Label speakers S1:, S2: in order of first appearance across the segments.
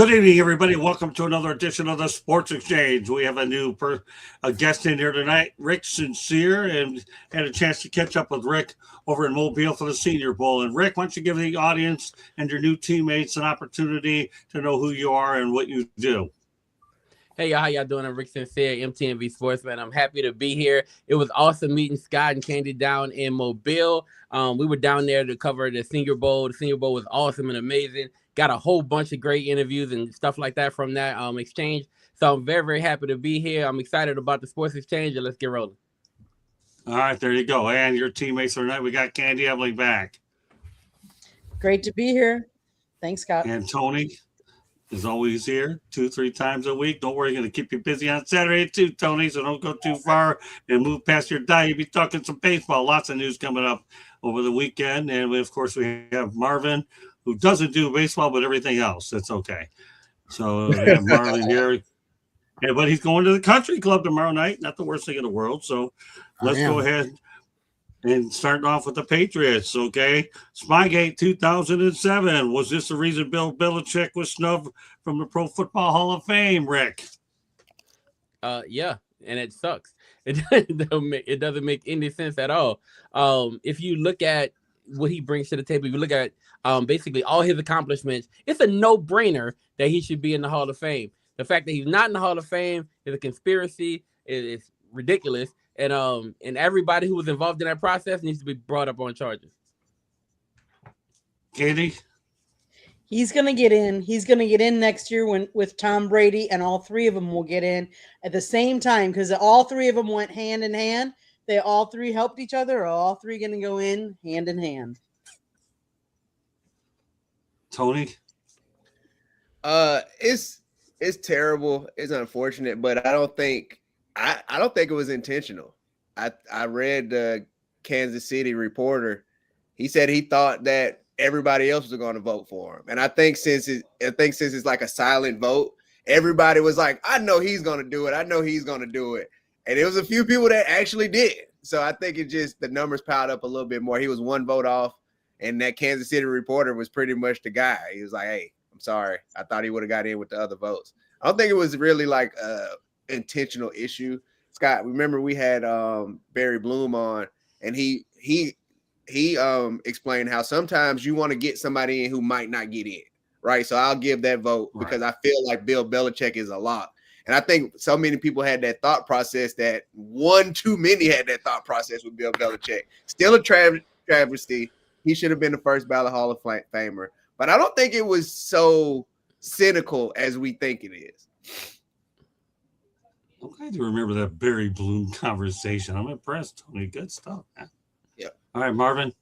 S1: Good evening, everybody. Welcome to another edition of the Sports Exchange. We have a guest in here tonight, Rick Sincere, and had a chance to catch up with Rick over in Mobile for the Senior Bowl. And Rick, why don't you give the audience and your new teammates an opportunity to know who you are and what you do?
S2: Hey, y'all, how y'all doing? I'm Rick Sincere, MTNV Sportsman. I'm happy to be here. It was awesome meeting Scott and Candy down in Mobile. We were down there to cover the Senior Bowl. The Senior Bowl was awesome and amazing. Got a whole bunch of great interviews and stuff like that from that exchange. So I'm very, very happy to be here. I'm excited about the Sports Exchange, and let's get rolling.
S1: All right, there you go. And your teammates tonight, we got Candy Ebling back.
S3: Great to be here. Thanks, Scott.
S1: And Tony is always here 2-3 times a week. Don't worry, going to keep you busy on Saturday too, Tony, so don't go too far and move past your diet. You'll be talking some baseball. Lots of news coming up over the weekend. And of course, we have Marvin, who doesn't do baseball, but everything else. That's okay. So we have Marvin here. Yeah, but he's going to the country club tomorrow night. Not the worst thing in the world. So let's go ahead and start off with the Patriots, okay? Spygate 2007. Was this the reason Bill Belichick was snubbed from the Pro Football Hall of Fame, Rick?
S2: Yeah, and it sucks. It doesn't make any sense at all. If you look at what he brings to the table, if you look at basically all his accomplishments, it's a no-brainer that he should be in the Hall of Fame. The fact that he's not in the Hall of Fame is a conspiracy. It's ridiculous. And everybody who was involved in that process needs to be brought up on charges.
S1: Katie?
S3: He's going to get in. He's going to get in next year with Tom Brady, and all three of them will get in at the same time because all three of them went hand in hand. They all three helped each other, or all three going to go in hand.
S1: Tony?
S4: It's terrible. It's unfortunate, but I don't think it was intentional. I read the Kansas City Reporter. He said he thought that everybody else was going to vote for him, and I think since it's like a silent vote, everybody was like, "I know he's going to do it. I know he's going to do it," and it was a few people that actually did. So I think the numbers piled up a little bit more. He was one vote off, and that Kansas City Reporter was pretty much the guy. He was like, "Hey, I'm sorry. I thought he would have got in with the other votes." I don't think it was really like intentional issue. Scott, remember we had Barry Bloom on, and he explained how sometimes you want to get somebody in who might not get in, right? So I'll give that vote because I feel like Bill Belichick is a lock. And I think so many people had that thought process that one too many had that thought process with Bill Belichick. Still a travesty. He should have been the first ballot Hall of Famer. But I don't think it was so cynical as we think it is.
S1: I'm glad you remember that Barry Bloom conversation. I'm impressed, Tony. Good stuff, man.
S4: Yeah.
S1: All right, Marvin.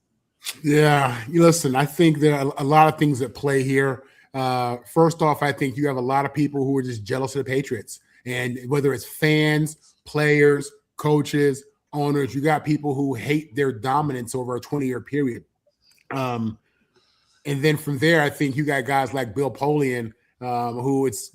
S5: Yeah, listen, I think there are a lot of things at play here. First off, I think you have a lot of people who are just jealous of the Patriots. And whether it's fans, players, coaches, owners, you got people who hate their dominance over a 20-year period. And then from there, I think you got guys like Bill Polian, who it's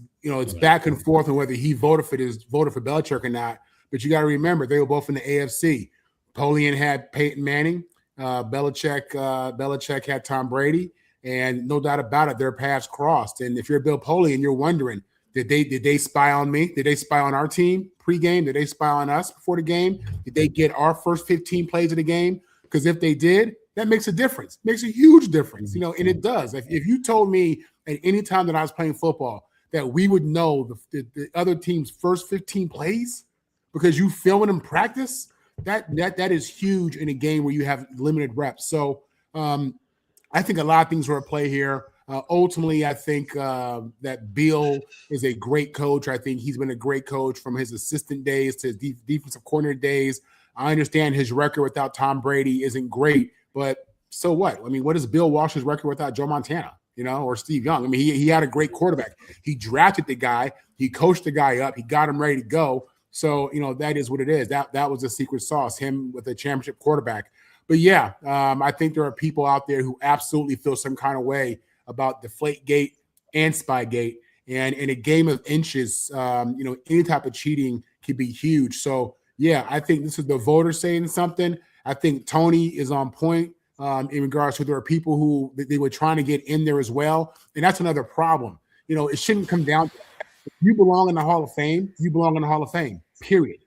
S5: back and forth on whether he voted for Belichick or not. But you got to remember, they were both in the AFC. Polian had Peyton Manning. Belichick had Tom Brady. And no doubt about it, their paths crossed. And if you're Bill Polian, you're wondering, did they spy on me? Did they spy on our team pregame? Did they spy on us before the game? Did they get our first 15 plays of the game? Because if they did, that makes a difference. Makes a huge difference, and it does. If you told me at any time that I was playing football that we would know the other team's first 15 plays because you film it in practice, that is huge in a game where you have limited reps. So I think a lot of things are at play here. Ultimately, I think that Bill is a great coach. I think he's been a great coach from his assistant days to his defensive coordinator days. I understand his record without Tom Brady isn't great, but so what? I mean, what is Bill Walsh's record without Joe Montana, or Steve Young? I mean, he had a great quarterback. He drafted the guy. He coached the guy up. He got him ready to go. So, that is what it is. That was the secret sauce, him with a championship quarterback. But, yeah, I think there are people out there who absolutely feel some kind of way about Deflategate and Spygate. And in a game of inches, any type of cheating could be huge. So, yeah, I think this is the voters saying something. I think Tony is on point in regards to there are people who they were trying to get in there as well. And that's another problem it shouldn't come down to that. If you belong in the Hall of Fame, you belong in the Hall of Fame, period.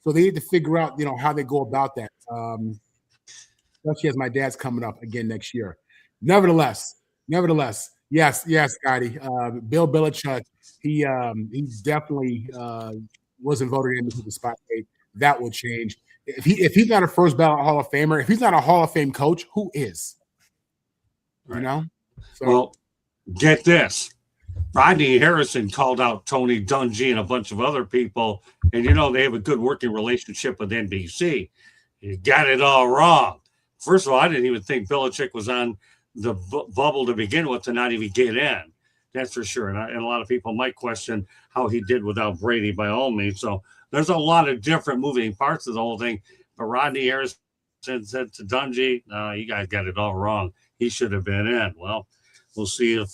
S5: So they need to figure out, how they go about that. Especially as my dad's coming up again next year. Nevertheless, yes, Scotty. Bill Belichick, he's definitely wasn't voted into the spotlight. That will change. If he's not a first ballot Hall of Famer, if he's not a Hall of Fame coach, who is?
S1: Right.
S5: So,
S1: well, get this. Rodney Harrison called out Tony Dungy and a bunch of other people, and they have a good working relationship with NBC. You got it all wrong. First of all, I didn't even think Belichick was on the bubble to begin with to not even get in. That's for sure. And a lot of people might question how he did without Brady by all means. So there's a lot of different moving parts of the whole thing. But Rodney Harrison said to Dungy, no, you guys got it all wrong. He should have been in. Well, we'll see if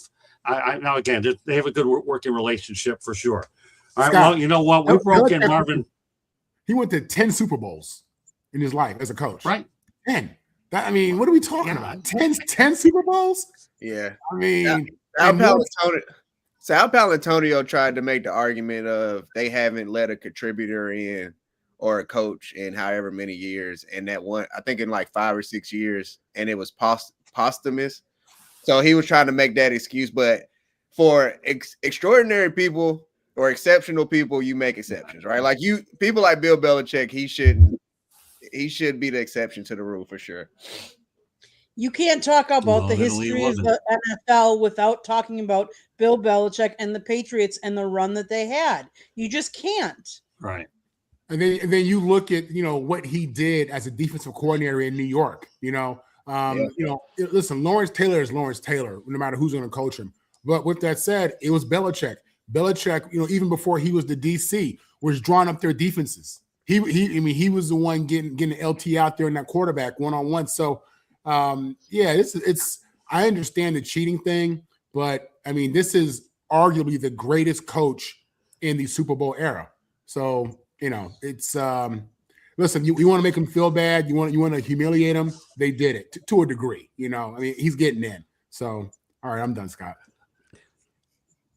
S1: now again, they have a good working relationship for sure. All right.
S5: Scott,
S1: well, you know what? We broke in Marvin.
S5: He went to 10 Super Bowls in his life as a coach.
S1: Right.
S5: 10. What are we talking about? 10 Super Bowls?
S4: Yeah.
S5: I mean,
S4: Sal Palantonio tried to make the argument of they haven't let a contributor in or a coach in however many years. And that one, I think in like 5 or 6 years, and it was posthumous. So he was trying to make that excuse. But for extraordinary people or exceptional people, you make exceptions, right? Like people like Bill Belichick, he should be the exception to the rule for sure.
S3: You can't talk about the history of the NFL without talking about Bill Belichick and the Patriots and the run that they had. You just can't.
S1: Right.
S5: And then you look at what he did as a defensive coordinator in New York. Listen, Lawrence Taylor is Lawrence Taylor, no matter who's going to coach him. But with that said, it was Belichick. Belichick, even before he was the DC, was drawing up their defenses. He was the one getting the LT out there in that quarterback one-on-one. So it's I understand the cheating thing, but this is arguably the greatest coach in the Super Bowl era. So it's listen, you want to make him feel bad, you want to humiliate him. They did it to a degree. He's getting in. So all right, I'm done, Scott.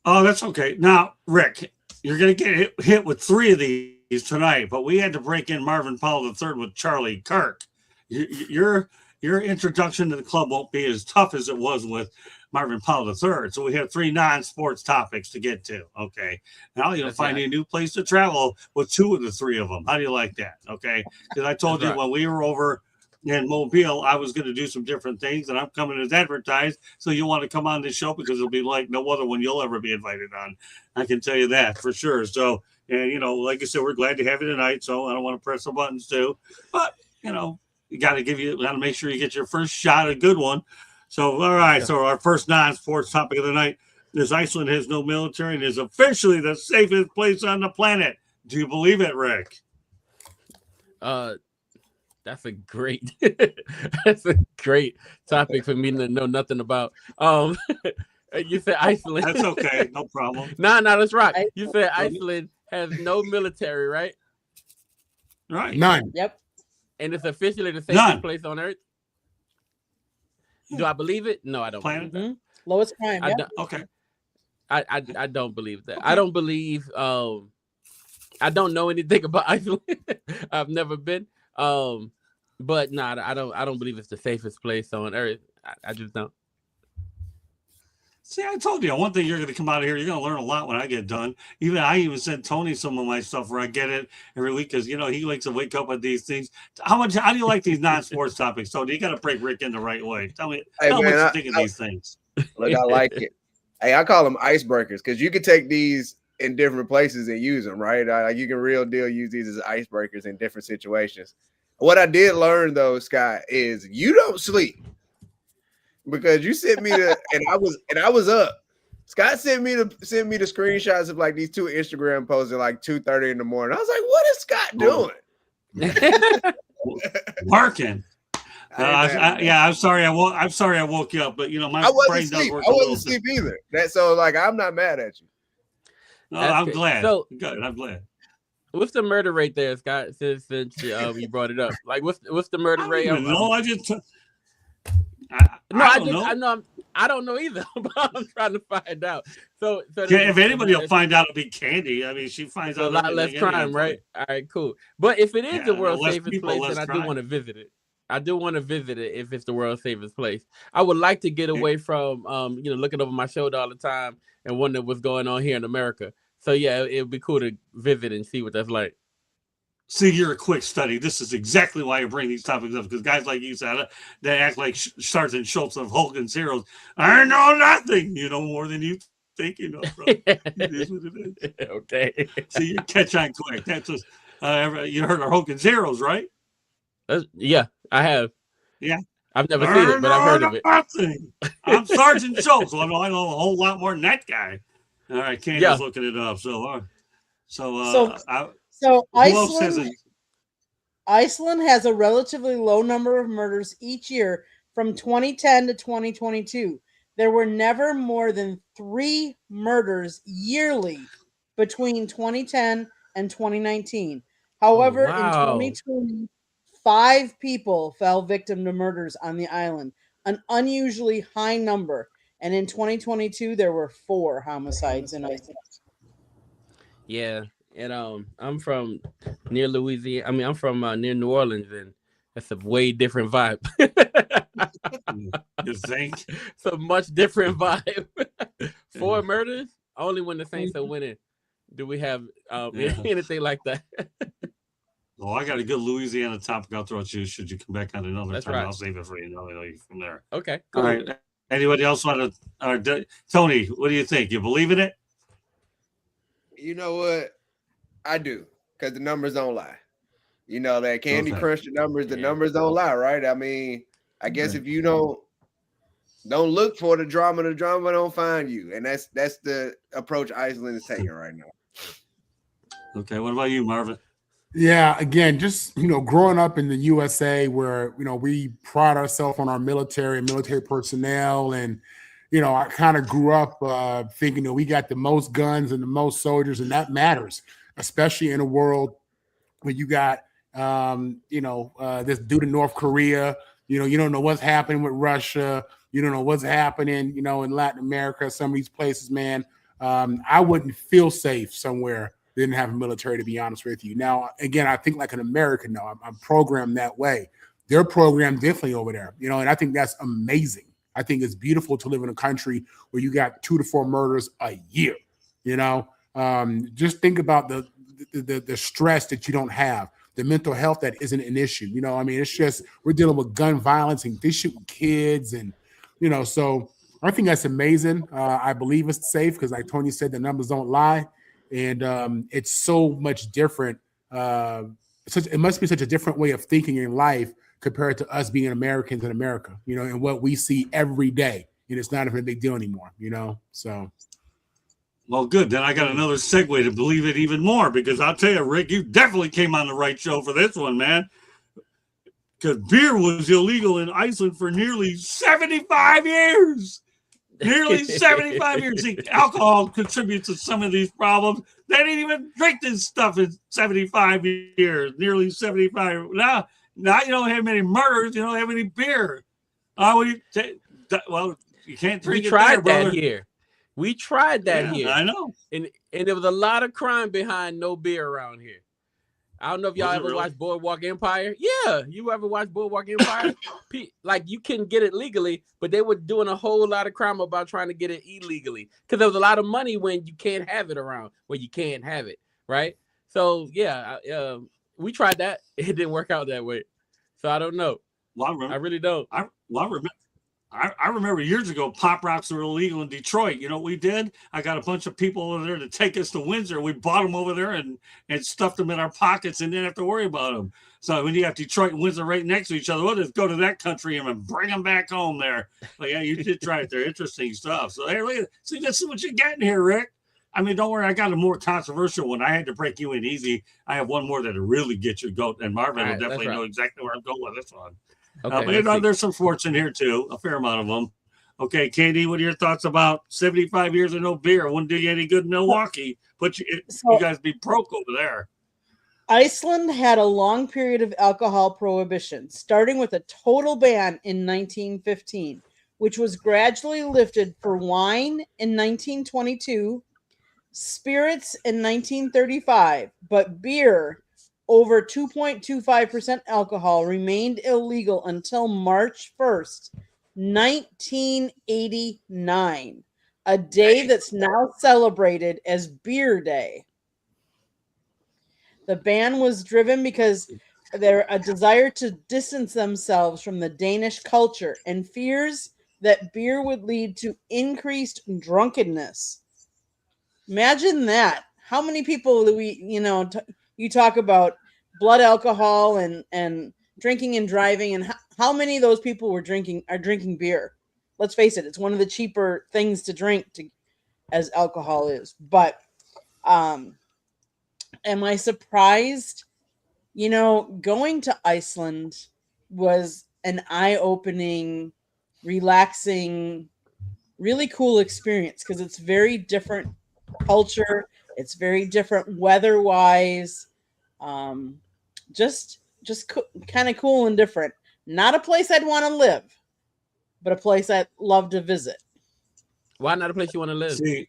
S1: Oh, that's okay. Now, Rick, you're gonna get hit with 3 of these tonight, but we had to break in Marvin Powell III with Charlie Kirk. Your introduction to the club won't be as tough as it was with Marvin Powell III. So we have 3 non-sports topics to get to. Okay. Now you'll find a new place to travel with 2 of the 3 of them. How do you like that? Okay. Because I told you when we were over in Mobile, I was going to do some different things, and I'm coming as advertised. So you want to come on this show because it'll be like no other one you'll ever be invited on. I can tell you that for sure. So, and like I said, we're glad to have you tonight. So I don't want to press the buttons too, but you got to make sure you get your first shot, a good one. So, all right. Yeah. So our first non-sports topic of the night is Iceland has no military and is officially the safest place on the planet. Do you believe it, Rick?
S2: That's a great topic for me to know nothing about. You said Iceland.
S1: That's okay. No problem.
S2: No, that's right. You said Iceland has no military, right?
S1: Right.
S5: None.
S3: Yep.
S2: And it's officially the safest place on Earth. Do I believe it? No, I don't.
S1: Planet?
S3: Mm-hmm. Lowest crime. Yep.
S1: Okay.
S2: I don't believe that. I don't believe. I don't know anything about Iceland. I've never been. But I don't believe it's the safest place on Earth. I just don't.
S1: See, I told you one thing. You're going to come out of here. You're going to learn a lot when I get done. I even sent Tony some of my stuff where I get it every week because he likes to wake up with these things. How do you like these non-sports topics? Tony, you got to break Rick in the right way. Tell me what you think of these things.
S4: Look, I like it. Hey, I call them icebreakers because you can take these in different places and use them, right? You can real deal use these as icebreakers in different situations. What I did learn though, Scott, is you don't sleep. Because you sent me and I was up. Scott sent me the screenshots of like these 2 Instagram posts at like 2:30 in the morning. I was like, what is Scott doing?
S1: Working. I'm sorry. I woke you up, but my brain does work.
S4: I wasn't asleep either. So I'm not mad at you.
S1: No, I'm glad. So good. I'm glad.
S2: What's the murder rate there, Scott? Since you brought it up, like what's the murder rate?
S1: No, I just.
S2: I know. I don't know either, but I'm trying to find out. So
S1: If anybody will find out, it'll be Candy. I mean, she finds
S2: a
S1: out
S2: lot less
S1: everything
S2: crime,
S1: anyway.
S2: right? All right, cool. But if it is
S1: Yeah,
S2: the world's
S1: less
S2: safest
S1: people,
S2: place,
S1: less
S2: then I do
S1: crime.
S2: want to visit it. I do want to visit it if it's the world's safest place. I would like to get away from looking over my shoulder all the time and wonder what's going on here in America. So yeah, it would be cool to visit and see what that's like.
S1: See, you're a quick study. This is exactly why I bring these topics up, because guys like you said, they act like Sergeant Schultz of Hogan's Heroes. I know nothing. You know more than you think you know, bro. It is what it is.
S2: Okay.
S1: See, you catch on quick. That's just, you heard of Hogan's Heroes, right?
S2: Yeah, I have.
S1: Yeah.
S2: I've never seen it, but I've heard of it.
S1: Nothing. I'm Sergeant Schultz, so I know a whole lot more than that guy. All right, Candace's looking it up.
S3: So
S1: Iceland
S3: has a relatively low number of murders each year from 2010 to 2022. There were never more than 3 murders yearly between 2010 and 2019. However, in 2020, 5 people fell victim to murders on the island, an unusually high number. And in 2022, there were 4 homicides in Iceland.
S2: Yeah. And I'm from near Louisiana. I mean, I'm from near New Orleans, and that's a way different vibe.
S1: You think?
S2: It's a much different vibe. 4 murders, only when the Saints are winning do we have anything like that.
S1: Oh, I got a good Louisiana topic I'll throw at you. Should you come back on another
S2: That's
S1: time?
S2: right.
S1: I'll save it for you. I'll know you from there.
S2: Okay. Cool.
S1: All right. Anybody else want to? Tony, what do you think? You believe in it?
S4: You know what? I do, because the numbers don't lie. You know that Candy Crunch the numbers numbers don't lie, right? I mean, I guess if you don't look for the drama don't find you. And that's the approach Iceland is taking right now.
S1: Okay, what about you, Marvin?
S5: Yeah, again, just growing up in the USA where we pride ourselves on our military personnel, and I kind of grew up thinking that we got the most guns and the most soldiers, and that matters, especially in a world where you got this dude in North Korea. You don't know what's happening with Russia. You don't know what's happening, in Latin America, some of these places, man. I wouldn't feel safe somewhere that didn't have a military, to be honest with you. Now, again, I think like an American, though. I'm programmed that way. They're programmed differently over there, and I think that's amazing. I think it's beautiful to live in a country where you got 2 to 4 murders a year. Just think about the stress that you don't have, the mental health that isn't an issue. It's just we're dealing with gun violence and they shooting kids, and so I think that's amazing. I believe it's safe because, like Tony said, the numbers don't lie, and it's so much different. It must be such a different way of thinking in life compared to us being Americans in America, and what we see every day. It's not even a big deal anymore, so.
S1: Well, good. Then I got another segue to believe it even more, because I'll tell you, Rick, you definitely came on the right show for this one, man. Because beer was illegal in Iceland for nearly 75 years. Nearly 75 years. See, alcohol contributes to some of these problems. They didn't even drink this stuff in 75 years. Nearly 75. Now you don't have many murders. You don't have any beer. Well, you can't drink.
S2: We tried
S1: there,
S2: that here. We tried that here.
S1: I know.
S2: And there was a lot of crime behind no beer around here. I don't know if y'all ever watched Boardwalk Empire. Yeah, you ever watched Boardwalk Empire? Like, you couldn't get it legally, but they were doing a whole lot of crime about trying to get it illegally, because there was a lot of money when you can't have it around, when you can't have it, right? So yeah, we tried that. It didn't work out that way. So I don't know.
S1: Well,
S2: I really don't.
S1: I remember years ago, pop rocks were illegal in Detroit. You know what we did? I got a bunch of people over there to take us to Windsor. We bought them over there and stuffed them in our pockets and didn't have to worry about them. So when you have Detroit and Windsor right next to each other, we'll just go to that country and bring them back home there. Like, yeah, you did try it there. Interesting stuff. So hey, look at it. See, this is what you're getting here, Rick. I mean, don't worry. I got a more controversial one. I had to break you in easy. I have one more that'll really get you goat. And Marvin will definitely know exactly where I'm going with this one. Okay, but there's some sports in here too, a fair amount of them. Okay, Katie, what are your thoughts about 75 years of no beer? Wouldn't do you any good in Milwaukee. You guys be broke over there.
S3: Iceland had a long period of alcohol prohibition, starting with a total ban in 1915. which was gradually lifted for wine in 1922, spirits in 1935, but beer over 2.25% alcohol remained illegal until March 1st, 1989, a day that's now celebrated as Beer Day. The ban was driven because there a desire to distance themselves from the Danish culture and fears that beer would lead to increased drunkenness. Imagine that. How many people do we, you talk about blood alcohol and drinking and driving, and how many of those people are drinking beer? Let's face it, it's one of the cheaper things to drink as alcohol is. But am I surprised? Going to Iceland was an eye-opening, relaxing, really cool experience because it's very different culture. It's very different weather-wise. Just kind of cool and different. Not a place I'd want to live, but a place I'd love to visit.
S2: Why not a place you want to live?
S1: See,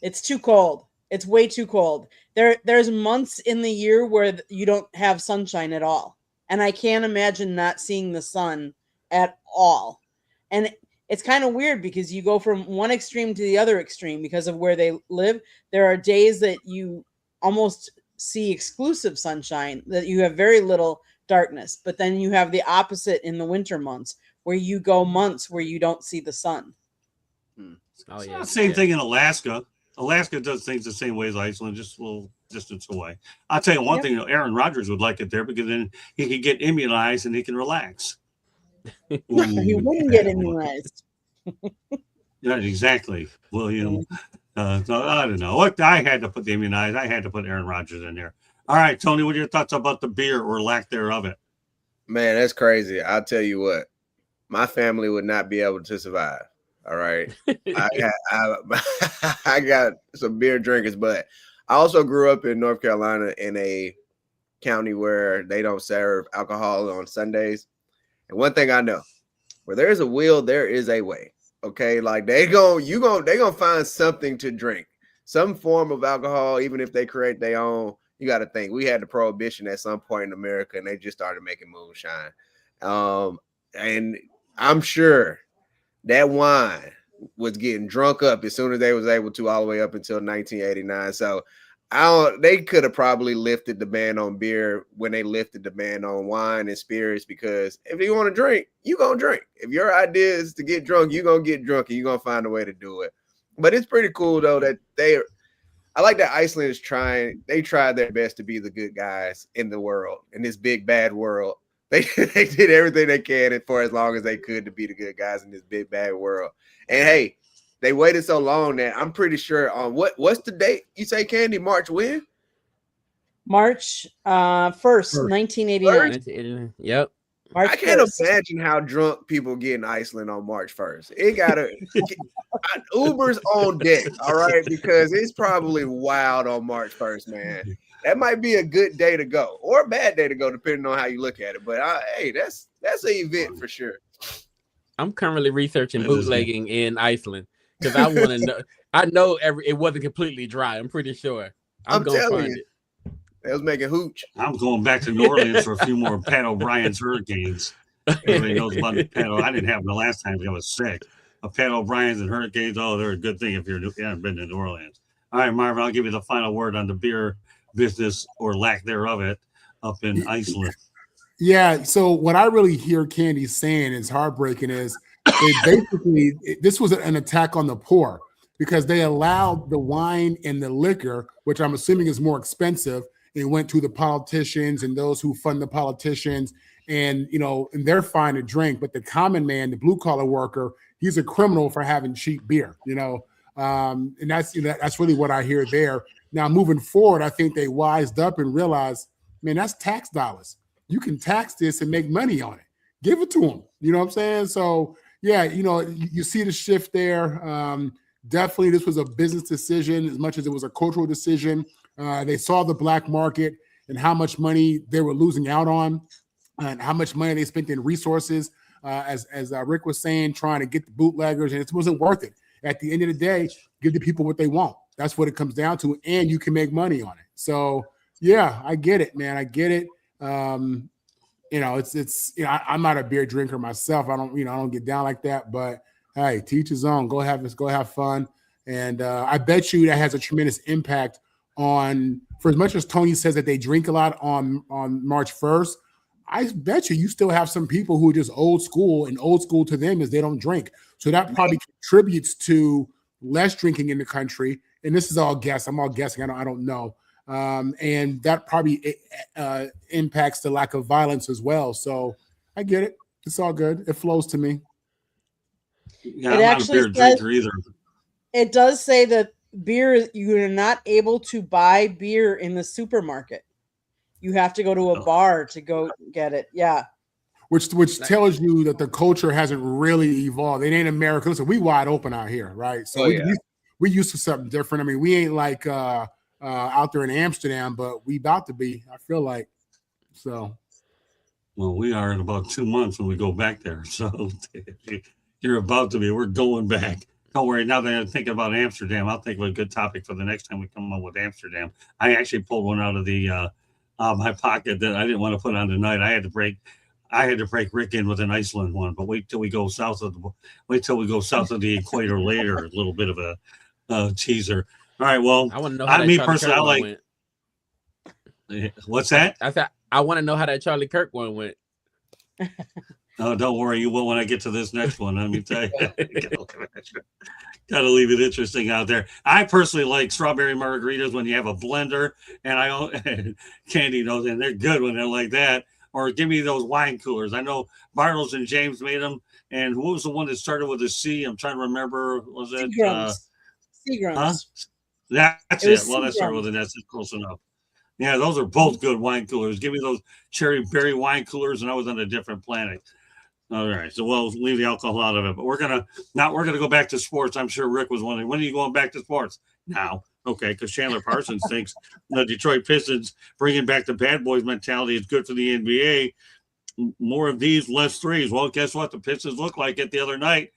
S3: It's too cold. It's way too cold. There's months in the year where you don't have sunshine at all. And I can't imagine not seeing the sun at all. And it's kind of weird because you go from one extreme to the other extreme because of where they live. There are days that you almost see exclusive sunshine, that you have very little darkness. But then you have the opposite in the winter months where you go months where you don't see the sun.
S2: Oh
S1: it's
S2: yeah,
S1: the same thing in Alaska. Alaska does things the same way as Iceland, just a little distance away. I'll tell you one thing, Aaron Rodgers would like it there because then he could get immunized and he can relax.
S3: He wouldn't get immunized.
S1: Yeah, exactly, William. So I don't know. What I had to put the immunized. I had to put Aaron Rodgers in there. All right, Tony, what are your thoughts about the beer or lack thereof it?
S4: Man, that's crazy. I'll tell you what, my family would not be able to survive. All right. I got some beer drinkers, but I also grew up in North Carolina in a county where they don't serve alcohol on Sundays. And one thing I know, where there's a will, there is a way. Okay. Like they gonna find something to drink, some form of alcohol, even if they create their own. You got to think we had the prohibition at some point in America and they just started making moonshine. And I'm sure that wine was getting drunk up as soon as they was able to, all the way up until 1989. So they could have probably lifted the ban on beer when they lifted the ban on wine and spirits, because if you want to drink, you gonna drink. If your idea is to get drunk, you gonna get drunk and you're gonna find a way to do it. But it's pretty cool though that I like that Iceland is they tried their best to be the good guys in the world, in this big bad world. They did everything they can for as long as they could to be the good guys in this big bad world. And hey, they waited so long that I'm pretty sure on what's the date? You say, Candy? March when?
S3: March 1st, 1989.
S2: Yep.
S3: March
S4: I can't
S3: 1st.
S4: imagine how drunk people get in Iceland on March 1st. It gotta Uber's on deck, all right, because it's probably wild on March 1st, man. That might be a good day to go or a bad day to go, depending on how you look at it. But hey, that's an event for sure.
S2: I'm currently researching bootlegging in Iceland because I want to know. I know it wasn't completely dry. I'm pretty sure. I'm gonna
S4: telling
S2: find
S4: you,
S2: it.
S4: they was making hooch.
S1: I'm going back to New Orleans for a few more Pat O'Brien's Hurricanes. Everybody knows about the Pat. I didn't have them the last time I was sick. Pat O'Brien's and Hurricanes. Oh, they're a good thing if you haven't been to New Orleans. All right, Marvin, I'll give you the final word on the beer business or lack thereof it up in Iceland.
S5: Yeah. So what I really hear Candy saying is heartbreaking is this was an attack on the poor, because they allowed the wine and the liquor, which I'm assuming is more expensive, and went to the politicians and those who fund the politicians, and and they're fine to drink, but the common man, the blue collar worker, he's a criminal for having cheap beer, and that's really what I hear there. Now, moving forward, I think they wised up and realized, man, that's tax dollars. You can tax this and make money on it. Give it to them. You know what I'm saying? So, yeah, you see the shift there. Definitely, this was a business decision as much as it was a cultural decision. They saw the black market and how much money they were losing out on and how much money they spent in resources as Rick was saying, trying to get the bootleggers, and it wasn't worth it. At the end of the day, give the people what they want. That's what it comes down to, and you can make money on it. So yeah, I get it, man. I get it. It's I'm not a beer drinker myself. I don't get down like that. But hey, teach his own. Go have fun. And I bet you that has a tremendous impact on. For as much as Tony says that they drink a lot on March 1st, I bet you still have some people who are just old school, and old school to them is they don't drink. So that probably contributes to less drinking in the country. And this is all guess. I'm all guessing. I don't know. And that probably impacts the lack of violence as well. So I get it. It's all good. It flows to me.
S1: Yeah, I'm not a beer drinker either.
S3: It does say that beer, you're not able to buy beer in the supermarket. You have to go to a bar to go get it. Yeah.
S5: Which tells you that the culture hasn't really evolved. It ain't America. Listen, we wide open out here, right? So we used to something different. I mean, we ain't like out there in Amsterdam, but we about to be, I feel like. So.
S1: Well, we are in about 2 months when we go back there. So you're about to be. We're going back. Don't worry. Now that I'm thinking about Amsterdam, I'll think of a good topic for the next time we come up with Amsterdam. I actually pulled one out of the my pocket that I didn't want to put on tonight. I had to break Rick in with an Iceland one, but wait till we go south of the equator later. A little bit of a teaser. All right. Well,
S2: I want to know how me personally. I like.
S1: Went. What's that?
S2: I said I want to know how that Charlie Kirk one went.
S1: Oh, don't worry. You will when I get to this next one. Let me tell you. Gotta leave it interesting out there. I personally like strawberry margaritas when you have a blender, and Candy knows, and they're good when they're like that. Or give me those wine coolers. I know Bartles and James made them. And who was the one that started with a C? I'm trying to remember. Was it
S3: Seagram's?
S1: Huh? That's it. Well, that started with an S. It's close enough. Yeah, those are both good wine coolers. Give me those cherry berry wine coolers, and I was on a different planet. All right, so we'll leave the alcohol out of it. But we're gonna go back to sports. I'm sure Rick was wondering, when are you going back to sports? Now. Okay, because Chandler Parsons thinks the Detroit Pistons bringing back the bad boys mentality is good for the NBA. More of these, less threes. Well, guess what? The Pistons looked like it the other night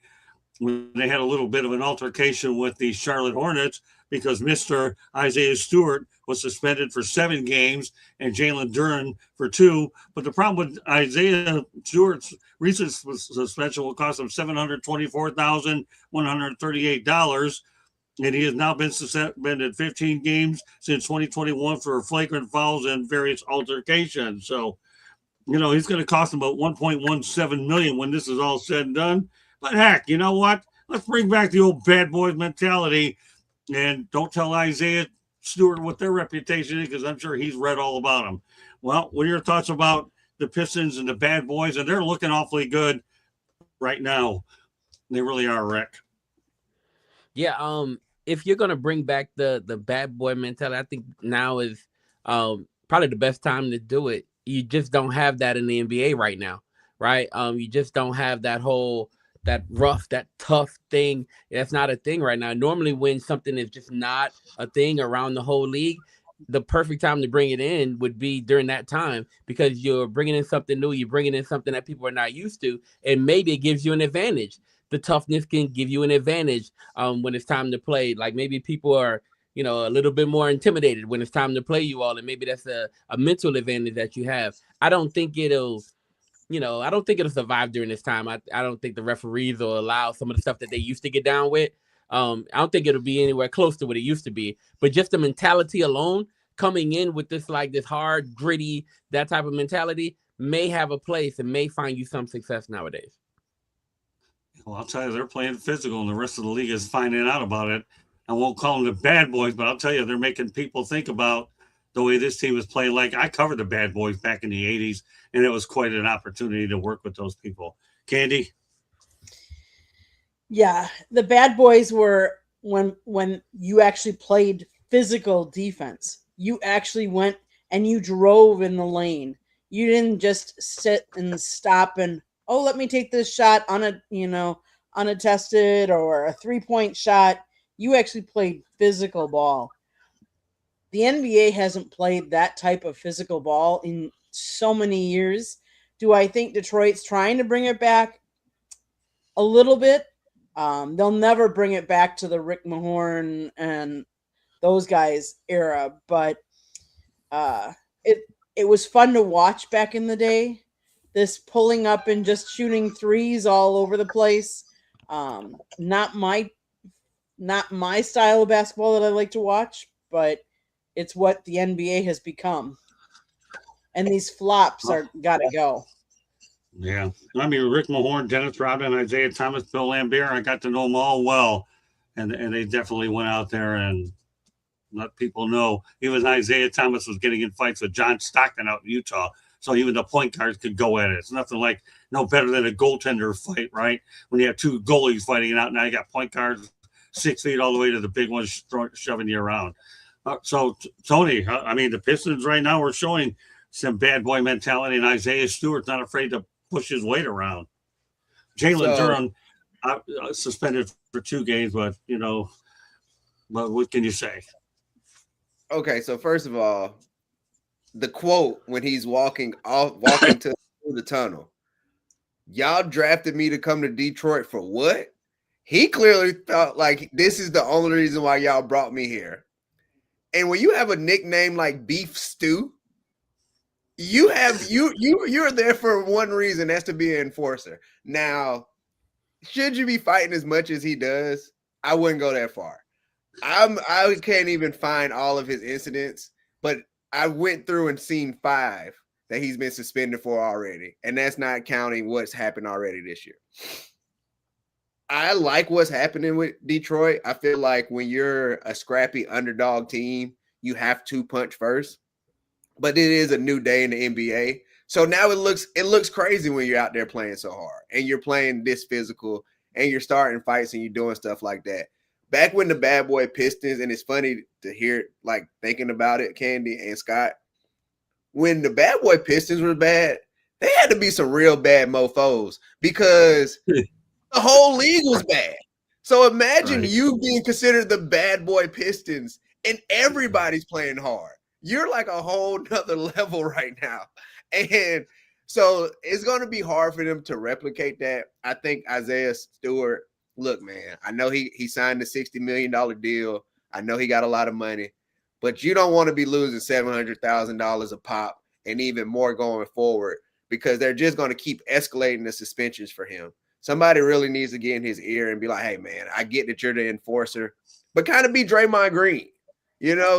S1: when they had a little bit of an altercation with the Charlotte Hornets because Mr. Isaiah Stewart was suspended for 7 games and Jalen Duren for 2. But the problem with Isaiah Stewart's recent suspension will cost him $724,138. And he has now been suspended 15 games since 2021 for flagrant fouls and various altercations. So, he's going to cost him about $1.17 million when this is all said and done. But heck, you know what? Let's bring back the old bad boys mentality and don't tell Isaiah Stewart what their reputation is, because I'm sure he's read all about them. Well, what are your thoughts about the Pistons and the bad boys? And they're looking awfully good right now. They really are, Rick.
S2: Yeah, if you're gonna bring back the bad boy mentality, I think now is probably the best time to do it. You just don't have that in the NBA right now, right? You just don't have that rough, that tough thing. That's not a thing right now. Normally, when something is just not a thing around the whole league, the perfect time to bring it in would be during that time, because you're bringing in something new. You're bringing in something that people are not used to, and maybe it gives you an advantage. The toughness can give you an advantage when it's time to play. Like maybe people are, a little bit more intimidated when it's time to play you all, and maybe that's a mental advantage that you have. I don't think it'll survive during this time. I don't think the referees will allow some of the stuff that they used to get down with. I don't think it'll be anywhere close to what it used to be. But just the mentality alone, coming in with this hard, gritty, that type of mentality may have a place and may find you some success nowadays.
S1: Well, I'll tell you, they're playing physical, and the rest of the league is finding out about it. I won't call them the bad boys, but I'll tell you, they're making people think about the way this team is playing. Like, I covered the bad boys back in the 80s, and it was quite an opportunity to work with those people. Candy?
S3: Yeah, the bad boys were when you actually played physical defense. You actually went and you drove in the lane. You didn't just sit and stop and, let me take this shot unattested or a 3-point shot. You actually played physical ball. The NBA hasn't played that type of physical ball in so many years Do I think Detroit's trying to bring it back? A little bit. They'll never bring it back to the Rick Mahorn and those guys era, but it was fun to watch back in the day. This pulling up and just shooting threes all over the place. Not my style of basketball that I like to watch, but it's what the NBA has become. And these flops are gotta go.
S1: Yeah. I mean, Rick Mahorn, Dennis Rodman, Isaiah Thomas, Bill Laimbeer, I got to know them all well. And they definitely went out there and let people know. Even Isaiah Thomas was getting in fights with John Stockton out in Utah. So even the point guards could go at it. It's nothing like no better than a goaltender fight, right? When you have two goalies fighting it out, now you got point guards 6 feet all the way to the big ones shoving you around. So, Tony, I mean, the Pistons right now are showing some bad boy mentality, and Isaiah Stewart's not afraid to push his weight around. Jalen Duren suspended for 2 games, but what can you say?
S4: Okay, so first of all, the quote when he's walking to the tunnel, y'all drafted me to come to Detroit for what? He clearly felt like this is the only reason why y'all brought me here. And when you have a nickname like Beef Stew, you're there for one reason, that's to be an enforcer. Now, should you be fighting as much as he does? I wouldn't go that far. I can't even find all of his incidents, but I went through and seen 5 that he's been suspended for already, and that's not counting what's happened already this year. I like what's happening with Detroit. I feel like when you're a scrappy underdog team, you have to punch first. But it is a new day in the NBA. So now it looks crazy when you're out there playing so hard and you're playing this physical and you're starting fights and you're doing stuff like that. Back when the bad boy Pistons, and it's funny to hear, like, thinking about it, Candy and Scott, when the bad boy Pistons were bad, they had to be some real bad mofos because the whole league was bad. So imagine you being considered the bad boy Pistons and everybody's playing hard. You're like a whole nother level right now. And so it's going to be hard for them to replicate that. I think Isaiah Stewart, look, man, I know he signed a $60 million deal. I know he got a lot of money, but you don't want to be losing $700,000 a pop and even more going forward because they're just going to keep escalating the suspensions for him. Somebody really needs to get in his ear and be like, hey, man, I get that you're the enforcer, but kind of be Draymond Green,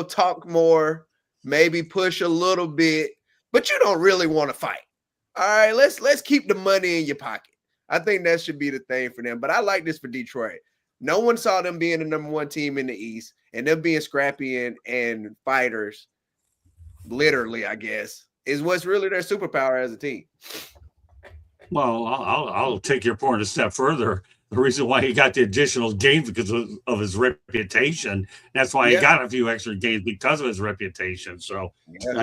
S4: talk more, maybe push a little bit, but you don't really want to fight. All right, let's keep the money in your pocket. I think that should be the thing for them. But I like this for Detroit. No one saw them being the number 1 team in the East and them being scrappy and fighters, literally, I guess, is what's really their superpower as a team.
S1: Well, I'll take your point a step further. The reason why he got the additional games because of his reputation. That's why he got a few extra games because of his reputation. So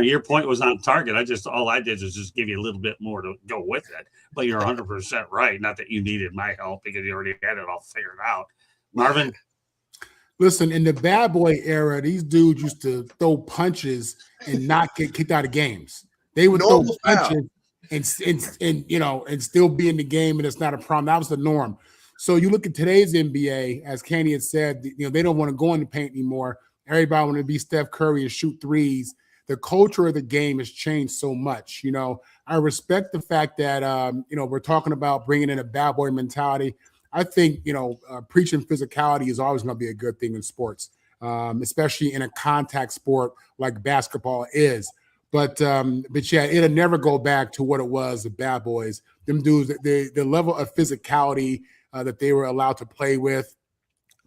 S1: your point was on target. All I did was just give you a little bit more to go with it. But you're 100% right. Not that you needed my help because you already had it all figured out. Marvin?
S5: Listen, in the bad boy era, these dudes used to throw punches and not get kicked out of games. They would throw punches and still be in the game, and it's not a problem. That was the norm. So you look at today's NBA, as Kenny had said, they don't want to go in the paint anymore. Everybody want to be Steph Curry and shoot threes. The culture of the game has changed so much. I respect the fact that, we're talking about bringing in a bad boy mentality. I think, preaching physicality is always going to be a good thing in sports, especially in a contact sport like basketball is. But yeah, it'll never go back to what it was, the bad boys. Them dudes, the level of physicality that they were allowed to play with,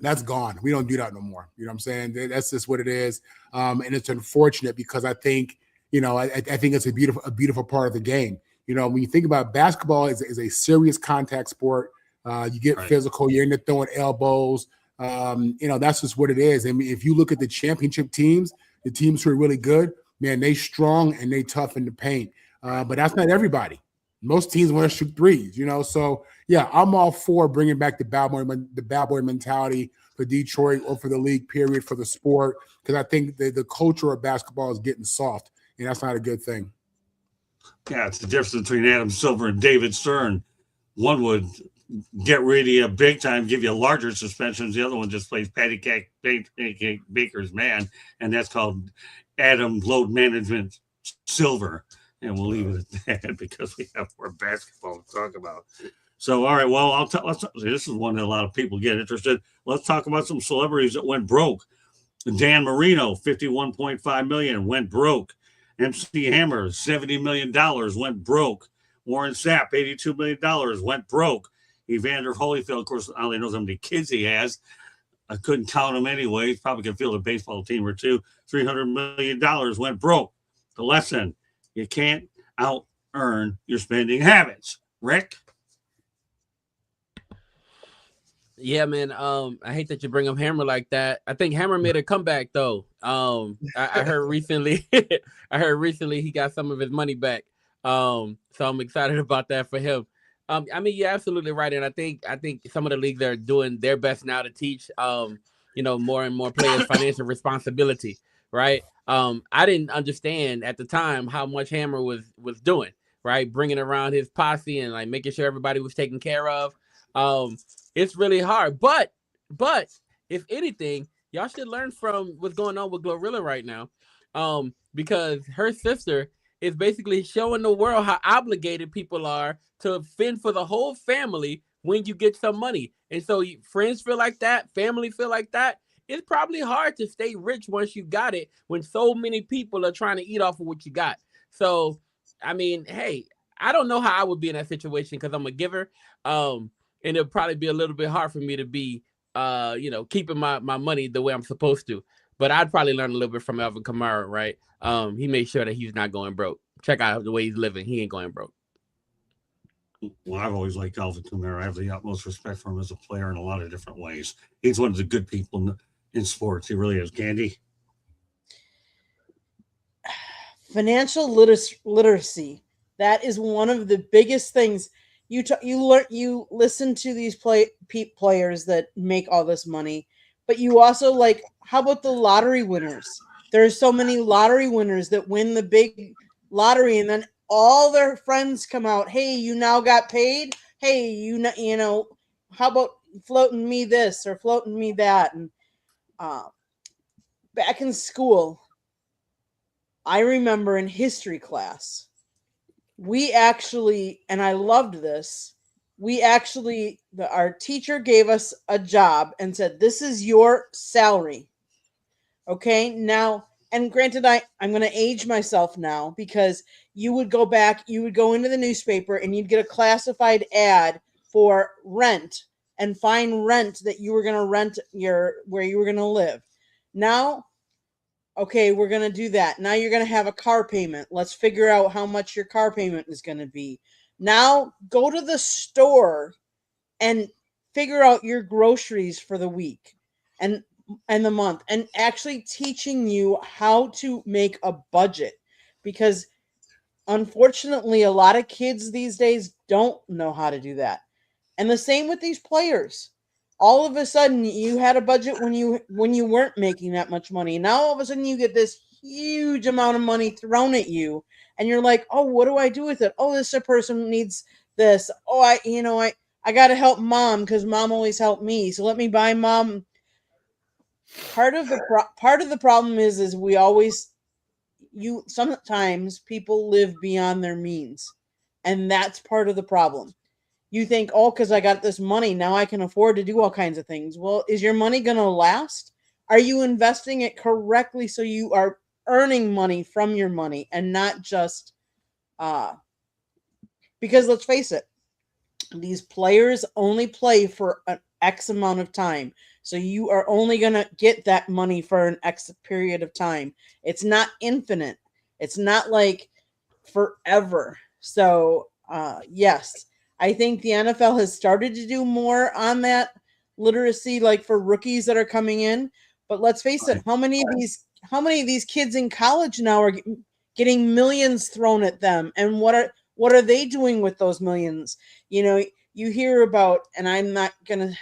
S5: that's gone. We don't do that no more. You know what I'm saying? That's just what it is. And it's unfortunate because I think, I think it's a beautiful part of the game. When you think about basketball is a serious contact sport. You get physical, you're in there throwing elbows. That's just what it is. I mean, if you look at the championship teams, the teams who are really good, man, they strong and they tough in the paint. But that's not everybody. Most teams want to shoot threes, So yeah, I'm all for bringing back the bad boy mentality for Detroit or for the league, period, for the sport, because I think the culture of basketball is getting soft, and that's not a good thing.
S1: Yeah, it's the difference between Adam Silver and David Stern. One would get rid of you big time, give you larger suspensions. The other one just plays patty cake baker's man, and that's called Adam Load Management Silver. And we'll leave it at that because we have more basketball to talk about. So, all right, well, this is one that a lot of people get interested. Let's talk about some celebrities that went broke. Dan Marino, $51.5 million, went broke. MC Hammer, $70 million, went broke. Warren Sapp, $82 million, went broke. Evander Holyfield, of course, I only knows how many kids he has. I couldn't count them anyway. He's probably can field a baseball team or two. $300 million went broke. The lesson, you can't out-earn your spending habits. Rick?
S2: Yeah, man. I hate that you bring up Hammer like that. I think Hammer made a comeback though. I heard recently, he got some of his money back. So I'm excited about that for him. I mean, you're absolutely right, and I think some of the leagues are doing their best now to teach, more and more players financial responsibility. Right. I didn't understand at the time how much Hammer was doing. Right, bringing around his posse and like making sure everybody was taken care of. It's really hard, but if anything, y'all should learn from what's going on with Glorilla right now, because her sister is basically showing the world how obligated people are to fend for the whole family when you get some money, and so friends feel like that, family feel like that. It's probably hard to stay rich once you got it when so many people are trying to eat off of what you got. So, I mean, hey, I don't know how I would be in that situation because I'm a giver. And it'll probably be a little bit hard for me to be, keeping my money the way I'm supposed to. But I'd probably learn a little bit from Alvin Kamara, right? He made sure that he's not going broke. Check out the way he's living. He ain't going broke.
S1: Well, I've always liked Alvin Kamara. I have the utmost respect for him as a player in a lot of different ways. He's one of the good people in sports. He really is. Candy?
S3: Financial literacy. That is one of the biggest things. You listen to these players that make all this money, but you also how about the lottery winners? There's so many lottery winners that win the big lottery, and then all their friends come out. Hey, you now got paid. Hey, you know, how about floating me this or floating me that? And back in school, I remember in history class. We actually, and I loved this, our teacher gave us a job and said, this is your salary. Okay, now, and granted, I'm going to age myself now because you would go into the newspaper and you'd get a classified ad for rent and find rent that you were going to rent where you were going to live. Now, okay, we're going to do that. Now you're going to have a car payment. Let's figure out how much your car payment is going to be. Now go to the store and figure out your groceries for the week and the month, and actually teaching you how to make a budget, because unfortunately a lot of kids these days don't know how to do that. And the same with these players. All of a sudden you had a budget when you weren't making that much money. Now all of a sudden you get this huge amount of money thrown at you and you're like, oh, what do I do with it? Oh, this person needs this. Oh, I got to help mom because mom always helped me. So let me buy mom. Part of the problem is sometimes people live beyond their means, and that's part of the problem. You think, oh, because I got this money, now I can afford to do all kinds of things. Well, is your money going to last? Are you investing it correctly so you are earning money from your money and not just because let's face it, these players only play for an X amount of time. So you are only going to get that money for an X period of time. It's not infinite. It's not like forever. So, yes. I think the NFL has started to do more on that literacy, like for rookies that are coming in. But let's face it, how many of these kids in college now are getting millions thrown at them? And what are they doing with those millions? You know, you hear about, and I'm going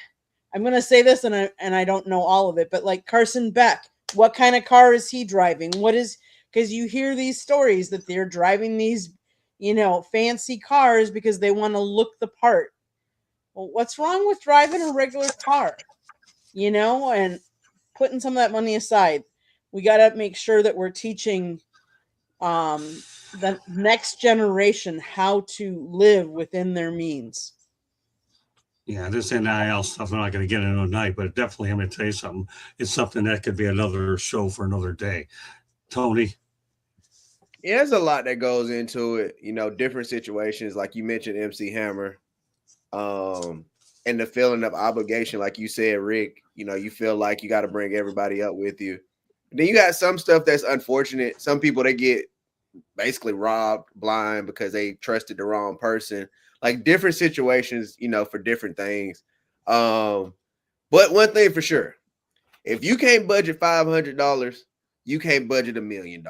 S3: to say this, and I don't know all of it, but like Carson Beck, what kind of car is he driving? Because you hear these stories that they're driving these fancy cars because they want to look the part. Well, what's wrong with driving a regular car? And putting some of that money aside. We got to make sure that we're teaching the next generation how to live within their means.
S1: Yeah, this NIL stuff, I'm not going to get into tonight, but definitely, I'm going to tell you something. It's something that could be another show for another day. Tony?
S4: Yeah, there's a lot that goes into it. Different situations, like you mentioned, MC Hammer, and the feeling of obligation, like you said, Rick. You feel like you got to bring everybody up with you. Then you got some stuff that's unfortunate. Some people, they get basically robbed blind because they trusted the wrong person. Like different situations, for different things. But one thing for sure, if you can't budget $500, you can't budget $1 million.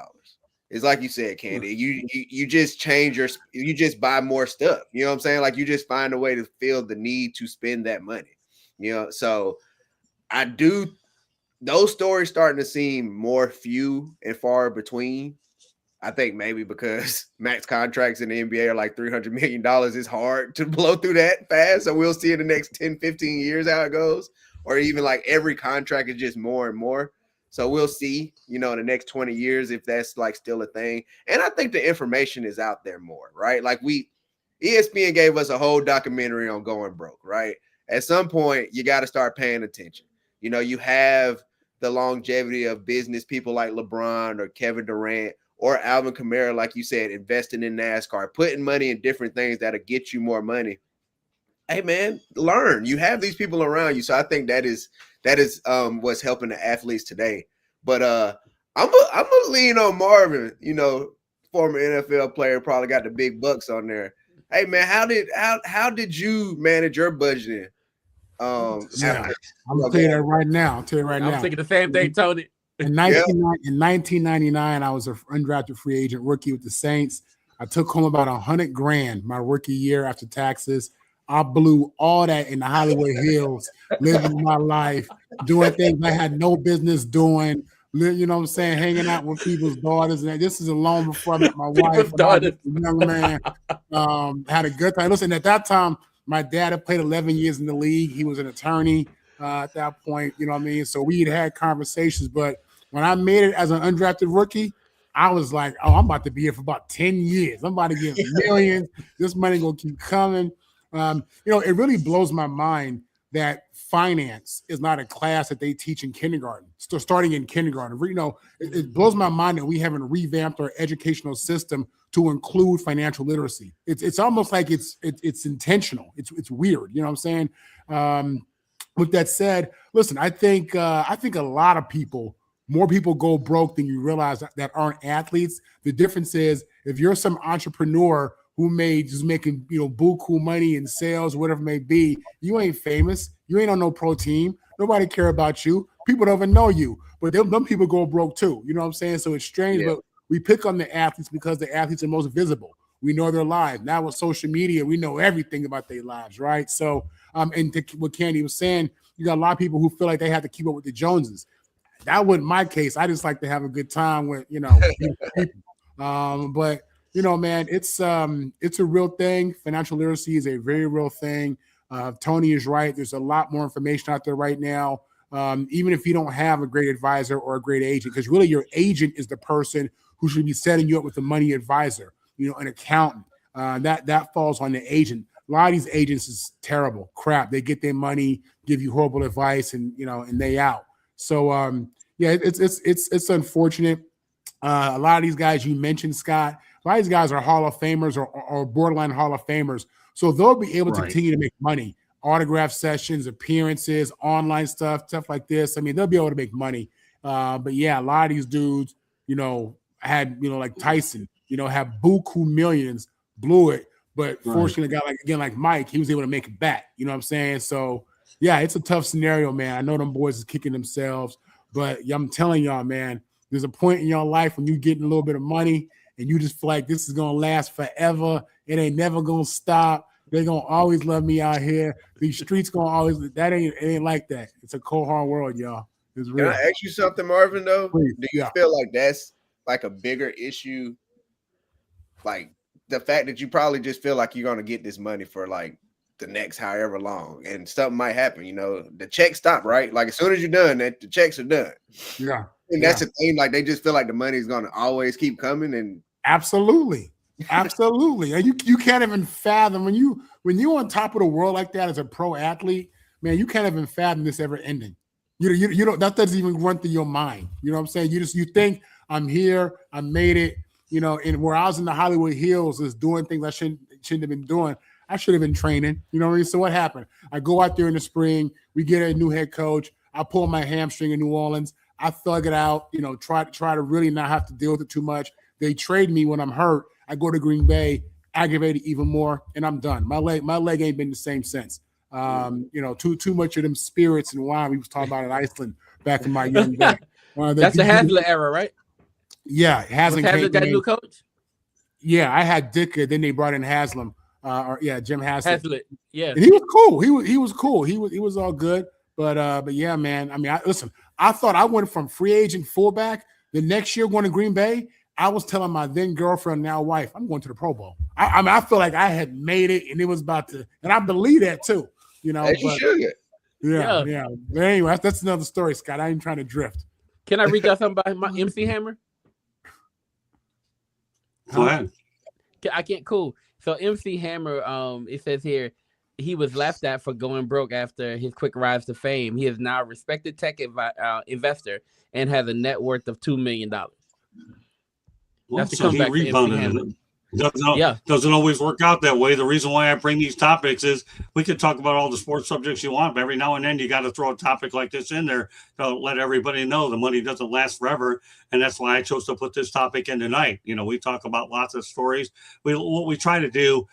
S4: It's like you said, Candy. You just you just buy more stuff. You know what I'm saying? Like you just find a way to feel the need to spend that money. So those stories starting to seem more few and far between. I think maybe because max contracts in the NBA are like $300 million. It's hard to blow through that fast. So we'll see in the next 10, 15 years how it goes. Or even like every contract is just more and more. So we'll see, in the next 20 years if that's like still a thing. And I think the information is out there more, right? Like ESPN gave us a whole documentary on going broke, right? At some point, you got to start paying attention. You have the longevity of business people like LeBron or Kevin Durant or Alvin Kamara, like you said, investing in NASCAR, putting money in different things that'll get you more money. Hey man, learn. You have these people around you. So I think that is what's helping the athletes today. But I'm gonna lean on Marvin, former NFL player, probably got the big bucks on there. Hey man, how did you manage your budgeting?
S5: I'm gonna tell you that right now.
S2: I'm thinking the same thing, Tony.
S5: In 1999, I was an undrafted free agent rookie with the Saints. I took home about $100,000 my rookie year after taxes. I blew all that in the Hollywood Hills, living my life, doing things I had no business doing. You know what I'm saying? Hanging out with people's daughters. And this is long before I met my wife.
S2: Daughters.
S5: Young man, had a good time. Listen, at that time, my dad had played 11 years in the league. He was an attorney at that point. You know what I mean? So we had conversations, but when I made it as an undrafted rookie, I was like, oh, I'm about to be here for about 10 years. I'm about to get millions. This money going to keep coming. It really blows my mind that finance is not a class that they teach in kindergarten, still starting in kindergarten. It blows my mind that we haven't revamped our educational system to include financial literacy. It's almost like it's intentional. It's weird. You know what I'm saying? With that said, listen, I think a lot of people, more people go broke than you realize that aren't athletes. The difference is if you're some entrepreneur who just making buku money in sales, whatever it may be, you ain't famous. You ain't on no pro team. Nobody care about you. People don't even know you. But them people go broke too. You know what I'm saying? So it's strange, but we pick on the athletes because the athletes are most visible. We know their lives. Now with social media, we know everything about their lives, right? So, what Candy was saying, you got a lot of people who feel like they have to keep up with the Joneses. That wasn't my case. I just like to have a good time with, people. But man, it's a real thing. Financial literacy is a very real thing. Tony is right. There's a lot more information out there right now. Even if you don't have a great advisor or a great agent, because really your agent is the person who should be setting you up with a money advisor, an accountant. That falls on the agent. A lot of these agents is terrible crap. They get their money, give you horrible advice, and they out. So it's unfortunate. A lot of these guys you mentioned, Scott, a lot of these guys are Hall of Famers or borderline Hall of Famers. So they'll be able to continue to make money, autograph sessions, appearances, online stuff like this. I mean, they'll be able to make money. But yeah, a lot of these dudes, had, like Tyson, have buku millions, blew it. But fortunately, a guy like Mike, he was able to make it back. You know what I'm saying? So yeah, it's a tough scenario, man. I know them boys is kicking themselves, but I'm telling y'all, man, there's a point in your life when you getting a little bit of money and you just feel like this is going to last forever. It ain't never going to stop. They're going to always love me out here. These streets going to always, it ain't like that. It's a cold, hard world, y'all. It's real.
S4: Can I ask you something, Marvin, though?
S5: Please,
S4: do you feel like that's like a bigger issue, like the fact that you probably just feel like you're going to get this money for like the next however long, and something might happen. You know, the checks stop, right? Like as soon as you're done, the checks are done.
S5: Yeah.
S4: And that's the thing. Like they just feel like the money is going to always keep coming. And
S5: absolutely. Absolutely. And you can't even fathom when you're on top of the world like that as a pro athlete, man, you can't even fathom this ever ending. You don't, that doesn't even run through your mind. You know what I'm saying? You think I'm here, I made it, you know, and where I was in the Hollywood Hills is doing things I shouldn't have been doing. I should have been training. You know what I mean? So what happened? I go out there in the spring, we get a new head coach, I pull my hamstring in New Orleans, I thug it out, you know, try to really not have to deal with it too much. They trade me when I'm hurt. I go to Green Bay, aggravate it even more, and I'm done. My leg ain't been the same since. You know, too much of them spirits and wine we was talking about in Iceland back in my young days.
S2: That's the Hasler era, right?
S5: Yeah, Haslam
S2: Hasler that new coach.
S5: Yeah, I had Ditka, then they brought in Haslam, Jim Haslett.
S2: Yeah,
S5: and he was cool. He was cool. He was all good. But yeah, man. I mean, I thought I went from free agent fullback the next year going to Green Bay. I was telling my then girlfriend, now wife, I'm going to the Pro Bowl. I mean, I feel like I had made it, and it was about to, and I believe that too. You know,
S4: as you should.
S5: Yeah. But anyway, that's another story, Scott. I ain't trying to drift.
S2: Can I read y'all something about my MC Hammer?
S1: Go ahead.
S2: I can't. Cool. So MC Hammer, it says here, he was laughed at for going broke after his quick rise to fame. He is now a respected tech investor and has a net worth of $2 million.
S1: Well,
S2: That's the
S1: so he
S2: comeback for MC
S1: rebounded
S2: Hammer.
S1: Doesn't always work out that way. The reason why I bring these topics is we could talk about all the sports subjects you want, but every now and then you got to throw a topic like this in there to let everybody know the money doesn't last forever. And that's why I chose to put this topic in tonight. You know, we talk about lots of stories. What we try to do,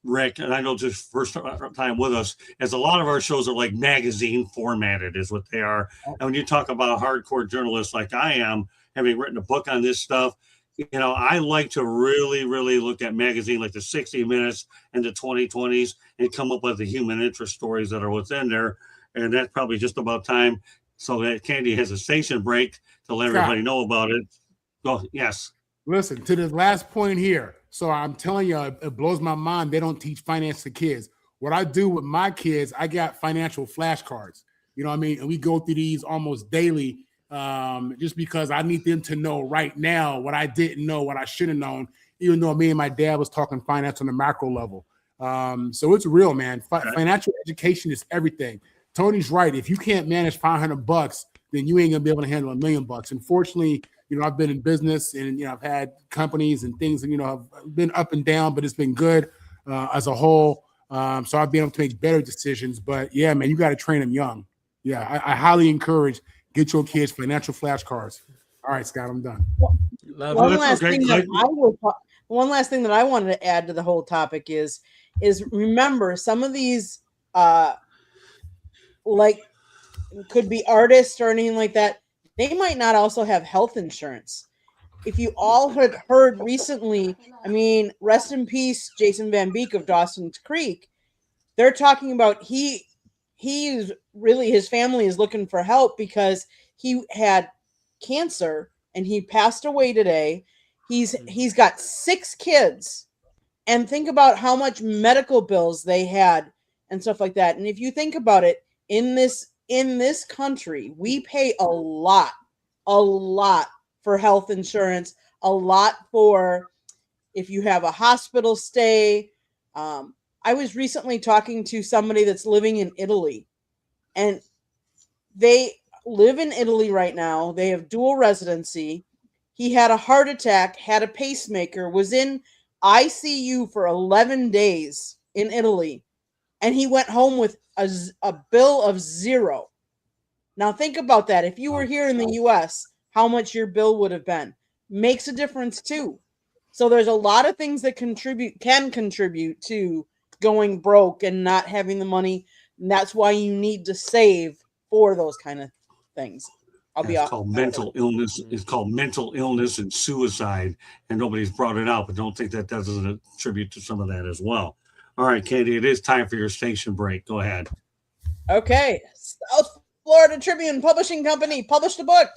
S1: Rick, and I know just first time with us, is a lot of our shows are like magazine formatted is what they are. And when you talk about a hardcore journalist like I am, having written a book on this stuff, you know, I like to really, really look at magazine like the 60 Minutes and the 2020s and come up with the human interest stories that are within there. And that's probably just about time so that Candy has a station break to let everybody know about it. Oh, yes.
S5: Listen, to the last point here. So I'm telling you, it blows my mind. They don't teach finance to kids. What I do with my kids, I got financial flashcards. You know what I mean? And we go through these almost daily. Just because I need them to know right now what I didn't know, what I should have known, even though me and my dad was talking finance on the macro level. So it's real, man. Financial education is everything. Tony's right. If you can't manage $500, then you ain't gonna be able to handle $1 million. Unfortunately, you know, I've been in business and, you know, I've had companies and things, and, you know, I've been up and down, but it's been good as a whole. So I've been able to make better decisions. But yeah, man, you got to train them young. Yeah, I highly encourage. Get your kids financial flashcards. All right, Scott, I'm done.
S3: One last thing that I wanted to add to the whole topic is remember some of these like could be artists or anything like that. They might not also have health insurance. If you all had heard recently, I mean, rest in peace, Jason Van Beek of Dawson's Creek. They're talking about he's really, his family is looking for help because he had cancer and he passed away today. He's got 6 kids, and think about how much medical bills they had and stuff like that. And if you think about it, in this country, we pay a lot for health insurance, a lot for if you have a hospital stay. I was recently talking to somebody that's living in Italy, and they live in Italy right now. They have dual residency. He had a heart attack, had a pacemaker, was in ICU for 11 days in Italy, and he went home with a bill of $0. Now think about that. If you were here in the US, how much your bill would have been. Makes a difference too. So there's a lot of things that can contribute to going broke and not having the money. And that's why you need to save for those kind of things.
S1: It's called mental illness. It's called mental illness and suicide, and nobody's brought it out, but don't think that doesn't attribute to some of that as well. All right, Candy, it is time for your station break. Go ahead.
S3: Okay. South Florida Tribune Publishing Company published a book,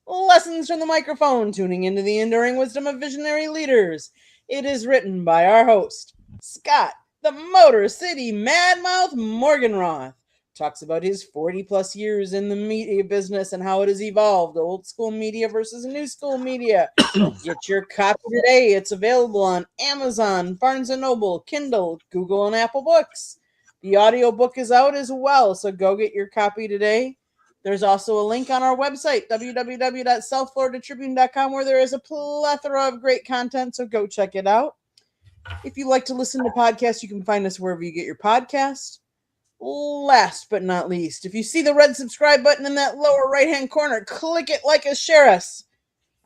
S3: Lessons from the Microphone, Tuning into the Enduring Wisdom of Visionary Leaders. It is written by our host, Scott, the Motor City Madmouth Morganroth. Talks about his 40 plus years in the media business and how it has evolved, old school media versus new school media. Get your copy today. It's available on Amazon, Barnes & Noble, Kindle, Google, and Apple Books. The audiobook is out as well, so go get your copy today. There's also a link on our website, www.southfloridatribune.com, where there is a plethora of great content, so go check it out. If you like to listen to podcasts, you can find us wherever you get your podcasts. Last but not least, if you see the red subscribe button in that lower right-hand corner, click it, like us, share us.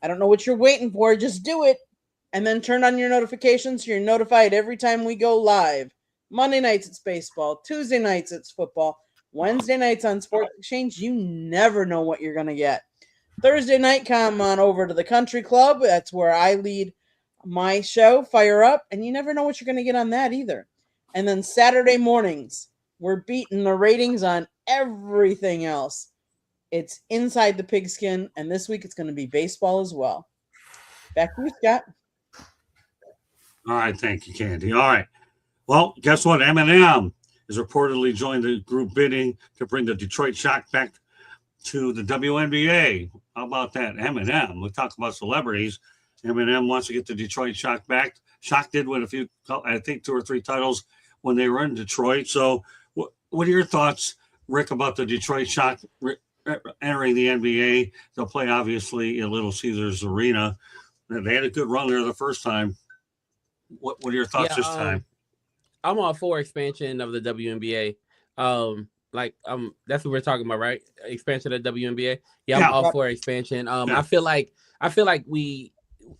S3: I don't know what you're waiting for. Just do it. And then turn on your notifications so you're notified every time we go live. Monday nights it's baseball. Tuesday nights it's football. Wednesday nights on Sports Exchange. You never know what you're going to get. Thursday night, come on over to the Country Club. That's where I lead my show, Fire Up. And you never know what you're going to get on that either. And then Saturday mornings, we're beating the ratings on everything else. It's Inside the Pigskin, and this week it's going to be baseball as well. Back to you, Scott.
S1: All right, thank you, Candy. All right. Well, guess what? Eminem is reportedly joined the group bidding to bring the Detroit Shock back to the WNBA. How about that? Eminem. We talk about celebrities. Eminem wants to get the Detroit Shock back. Shock did win a few, I think 2 or 3 titles when they were in Detroit. So what are your thoughts, Rick, about the Detroit Shock entering the NBA? They'll play, obviously, in Little Caesars Arena. They had a good run there the first time. What are your thoughts this time?
S2: I'm all for expansion of the WNBA. That's what we're talking about, right? Expansion of the WNBA. Yeah, I'm all for expansion. I feel like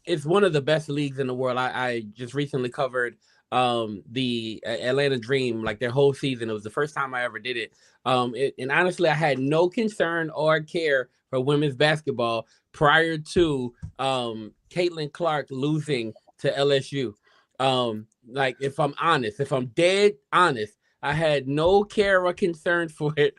S2: it's one of the best leagues in the world. I just recently covered the Atlanta Dream, like their whole season. It was the first time I ever did it. And honestly, I had no concern or care for women's basketball prior to Caitlin Clark losing to LSU. Like, if I'm dead honest, I had no care or concern for it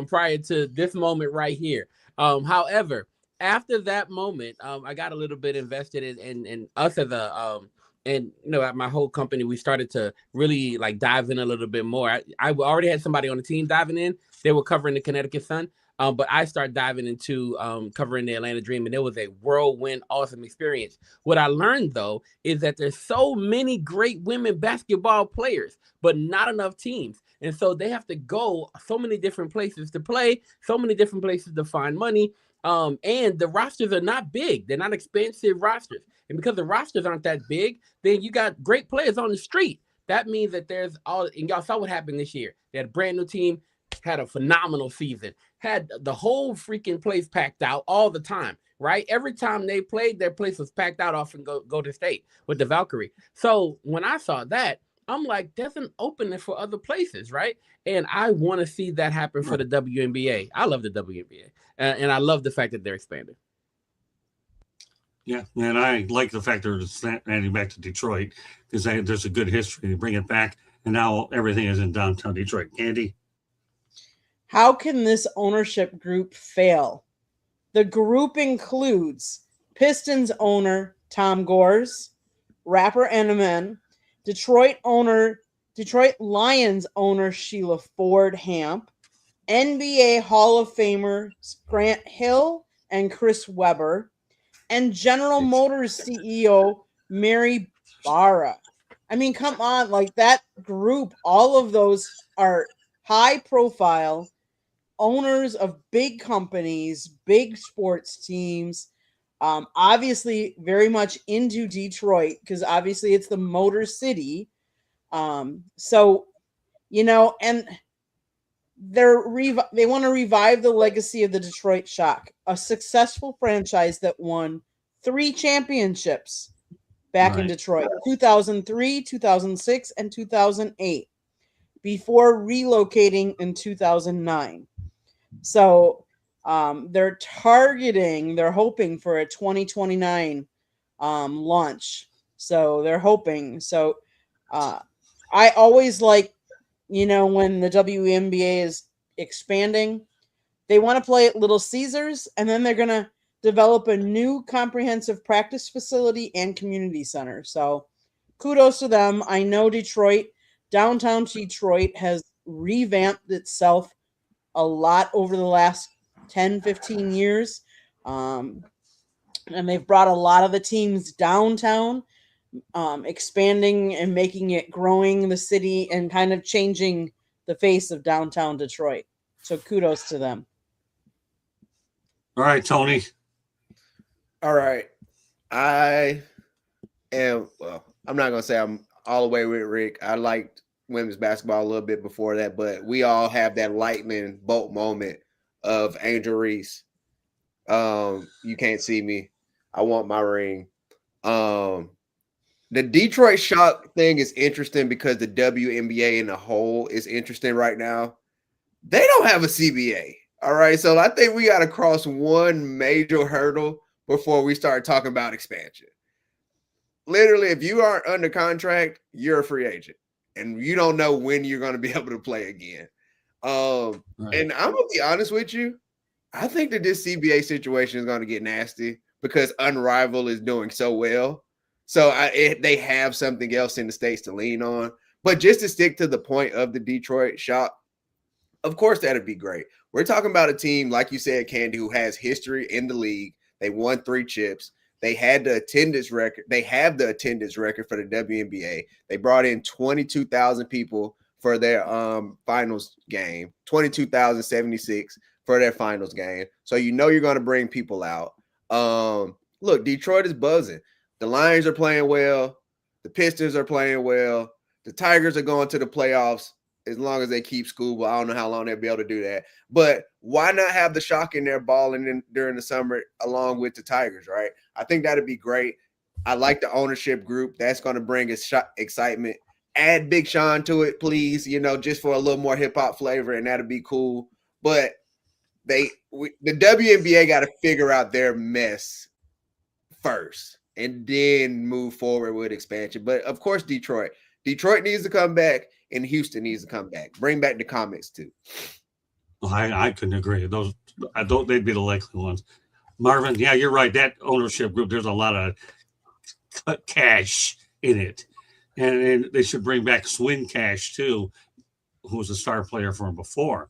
S2: prior to this moment right here. However, after that moment, I got a little bit invested in us as a and at my whole company, we started to really like dive in a little bit more. I already had somebody on the team diving in. They were covering the Connecticut Sun. But I started diving into covering the Atlanta Dream, and it was a whirlwind, awesome experience. What I learned, though, is that there's so many great women basketball players, but not enough teams. And so they have to go so many different places to play, so many different places to find money. And the rosters are not big. They're not expensive rosters. And because the rosters aren't that big, then you got great players on the street. That means that there's and y'all saw what happened this year. They had a brand new team, had a phenomenal season, had the whole freaking place packed out all the time, right? Every time they played, their place was packed out off and go to state with the Valkyrie. So when I saw that, I'm like, there's an opening for other places, right? And I want to see that happen for the WNBA. I love the WNBA, and I love the fact that they're expanding.
S1: Yeah, and I like the fact they're expanding back to Detroit because there's a good history to bring it back, and now everything is in downtown Detroit. Andy?
S3: How can this ownership group fail? The group includes Pistons owner Tom Gores, rapper Eminem, Detroit Lions owner Sheila Ford Hamp, NBA Hall of Famer Grant Hill and Chris Webber, and General Motors CEO Mary Barra. I mean, come on, like that group, all of those are high profile owners of big companies, big sports teams, obviously very much into Detroit because obviously it's the Motor City. So, and they want to revive the legacy of the Detroit Shock, a successful franchise that won 3 championships back in Detroit, 2003, 2006, and 2008, before relocating in 2009. So they're hoping for a 2029 launch. So they're hoping. So I always like, when the WNBA is expanding, they want to play at Little Caesars, and then they're going to develop a new comprehensive practice facility and community center. So kudos to them. I know downtown Detroit has revamped itself a lot over the last 10, 15 years. And they've brought a lot of the teams downtown, expanding and making it, growing the city and kind of changing the face of downtown Detroit. So kudos to them.
S1: All right, Tony.
S4: All right. I'm not going to say I'm all the way with Rick. I liked women's basketball a little bit before that, but we all have that lightning bolt moment of Angel Reese. You can't see me. I want my ring. The Detroit Shock thing is interesting because the WNBA in the whole is interesting right now. They don't have a CBA. All right. So I think we got to cross one major hurdle before we start talking about expansion. Literally, if you aren't under contract, you're a free agent and you don't know when you're going to be able to play again. Right. And I'm going to be honest with you. I think that this CBA situation is going to get nasty because Unrivaled is doing so well. So they have something else in the States to lean on. But just to stick to the point of the Detroit Shock, of course, that'd be great. We're talking about a team, like you said, Candy, who has history in the league. They won 3 chips. They had the attendance record. They have the attendance record for the WNBA. They brought in 22,000 people for their finals game, 22,076 for their finals game. So you know you're going to bring people out. Look, Detroit is buzzing. The Lions are playing well. The Pistons are playing well. The Tigers are going to the playoffs as long as they keep school. But I don't know how long they'll be able to do that. But why not have the Shock in there balling during the summer along with the Tigers, right? I think that'd be great. I like the ownership group. That's going to bring us excitement. Add Big Sean to it, please, just for a little more hip-hop flavor, and that'd be cool. But the WNBA got to figure out their mess first and then move forward with expansion. But, of course, Detroit needs to come back, and Houston needs to come back. Bring back the comics, too.
S1: Well, I couldn't agree. They'd be the likely ones. Marvin, yeah, you're right. That ownership group, there's a lot of cash in it. And they should bring back Swin Cash, too, who was a star player for him before.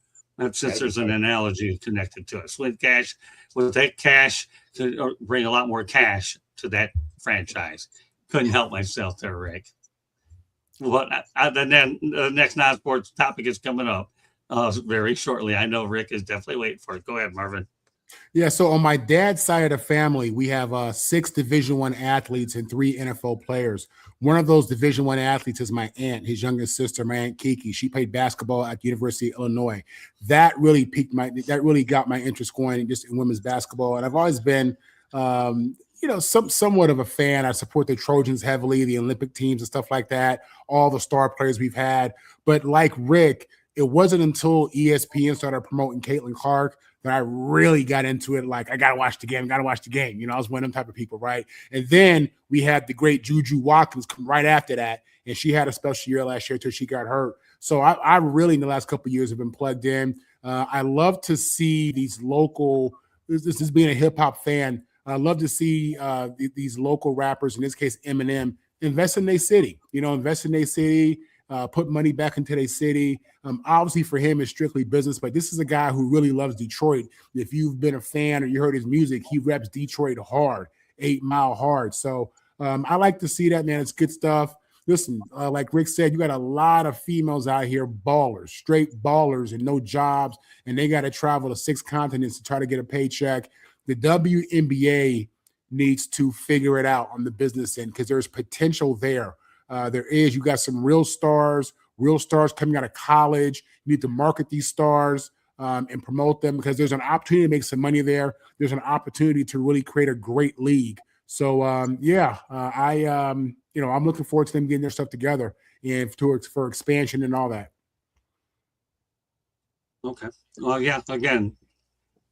S1: Since there's an analogy connected to it. Swin Cash, with that cash, to bring a lot more cash to that franchise. Couldn't help myself there, Rick. But then the next non-sports topic is coming up very shortly. I know Rick is definitely waiting for it. Go ahead, Marvin.
S5: Yeah, so on my dad's side of the family, we have 6 Division I athletes and 3 NFL players. One of those Division I athletes is my aunt, his youngest sister, my Aunt Kiki. She played basketball at the University of Illinois. That really got my interest going just in women's basketball. And I've always been, somewhat of a fan. I support the Trojans heavily, the Olympic teams and stuff like that, all the star players we've had. But like Rick, it wasn't until ESPN started promoting Caitlin Clark that I really got into it. Like, I got to watch the game. I was one of them type of people, right? And then we had the great Juju Watkins come right after that, and she had a special year last year until she got hurt. So I really, in the last couple of years, have been plugged in. I love to see these local – this is being a hip-hop fan. I love to see these local rappers, in this case Eminem, invest in their city. Put money back into their city. Obviously, for him, it's strictly business, but this is a guy who really loves Detroit. If you've been a fan or you heard his music, he reps Detroit hard, 8 Mile hard. So I like to see that, man. It's good stuff. Listen, like Rick said, you got a lot of females out here, ballers, straight ballers and no jobs, and they got to travel to 6 continents to try to get a paycheck. The WNBA needs to figure it out on the business end because there's potential there. You got some real stars coming out of college. You need to market these stars and promote them because there's an opportunity to make some money there. There's an opportunity to really create a great league. So, I'm looking forward to them getting their stuff together and for expansion and all that.
S1: Okay. Well, yeah, again,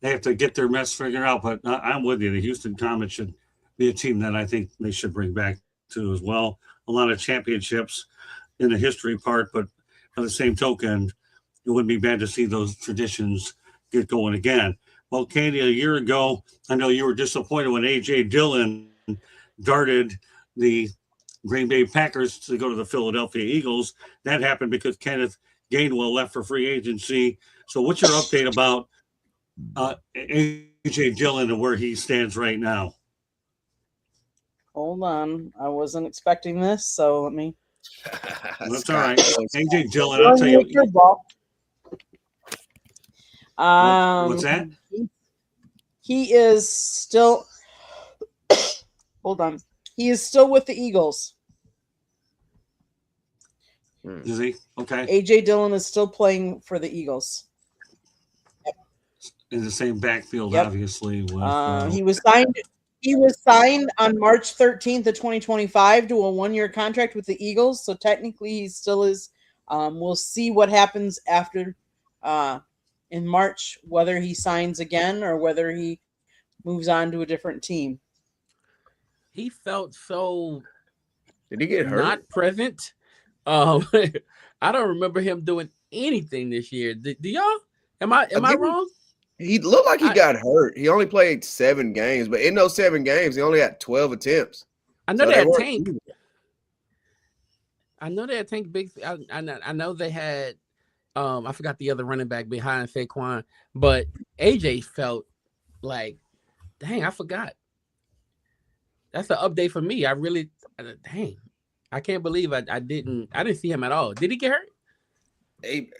S1: they have to get their mess figured out, but I'm with you. The Houston Comets should be a team that I think they should bring back to as well. A lot of championships in the history part, but on the same token, it wouldn't be bad to see those traditions get going again. Well, Katie, a year ago, I know you were disappointed when A.J. Dillon darted the Green Bay Packers to go to the Philadelphia Eagles. That happened because Kenneth Gainwell left for free agency. So what's your update about A.J. Dillon and where he stands right now?
S3: Hold on. I wasn't expecting this, so let me.
S1: That's all right. A.J. Dillon, I'll tell you. What's that?
S3: He is still. Hold on. He is still with the Eagles.
S1: Is he? Okay.
S3: A.J. Dillon is still playing for the Eagles.
S1: In the same backfield,
S3: Yep.
S1: obviously. With,
S3: he was signed. He was signed on March 13th of 2025 to a one-year contract with the Eagles. So technically, he still is. We'll see what happens after in March, whether he signs again or whether he moves on to a different team.
S2: He felt so
S4: Did he get hurt?
S2: not present. I don't remember him doing anything this year. Do y'all? Am I wrong?
S4: He looked like he got hurt. He only played 7 games, but in those 7 games, he only had 12 attempts.
S2: I know
S4: So
S2: they had
S4: weren't
S2: Tank.
S4: easy.
S2: I know they had Tank Big. I know they had. I forgot the other running back behind Saquon, but AJ felt like, dang, I forgot. That's an update for me. I really, dang, I can't believe I didn't see him at all. Did he get hurt?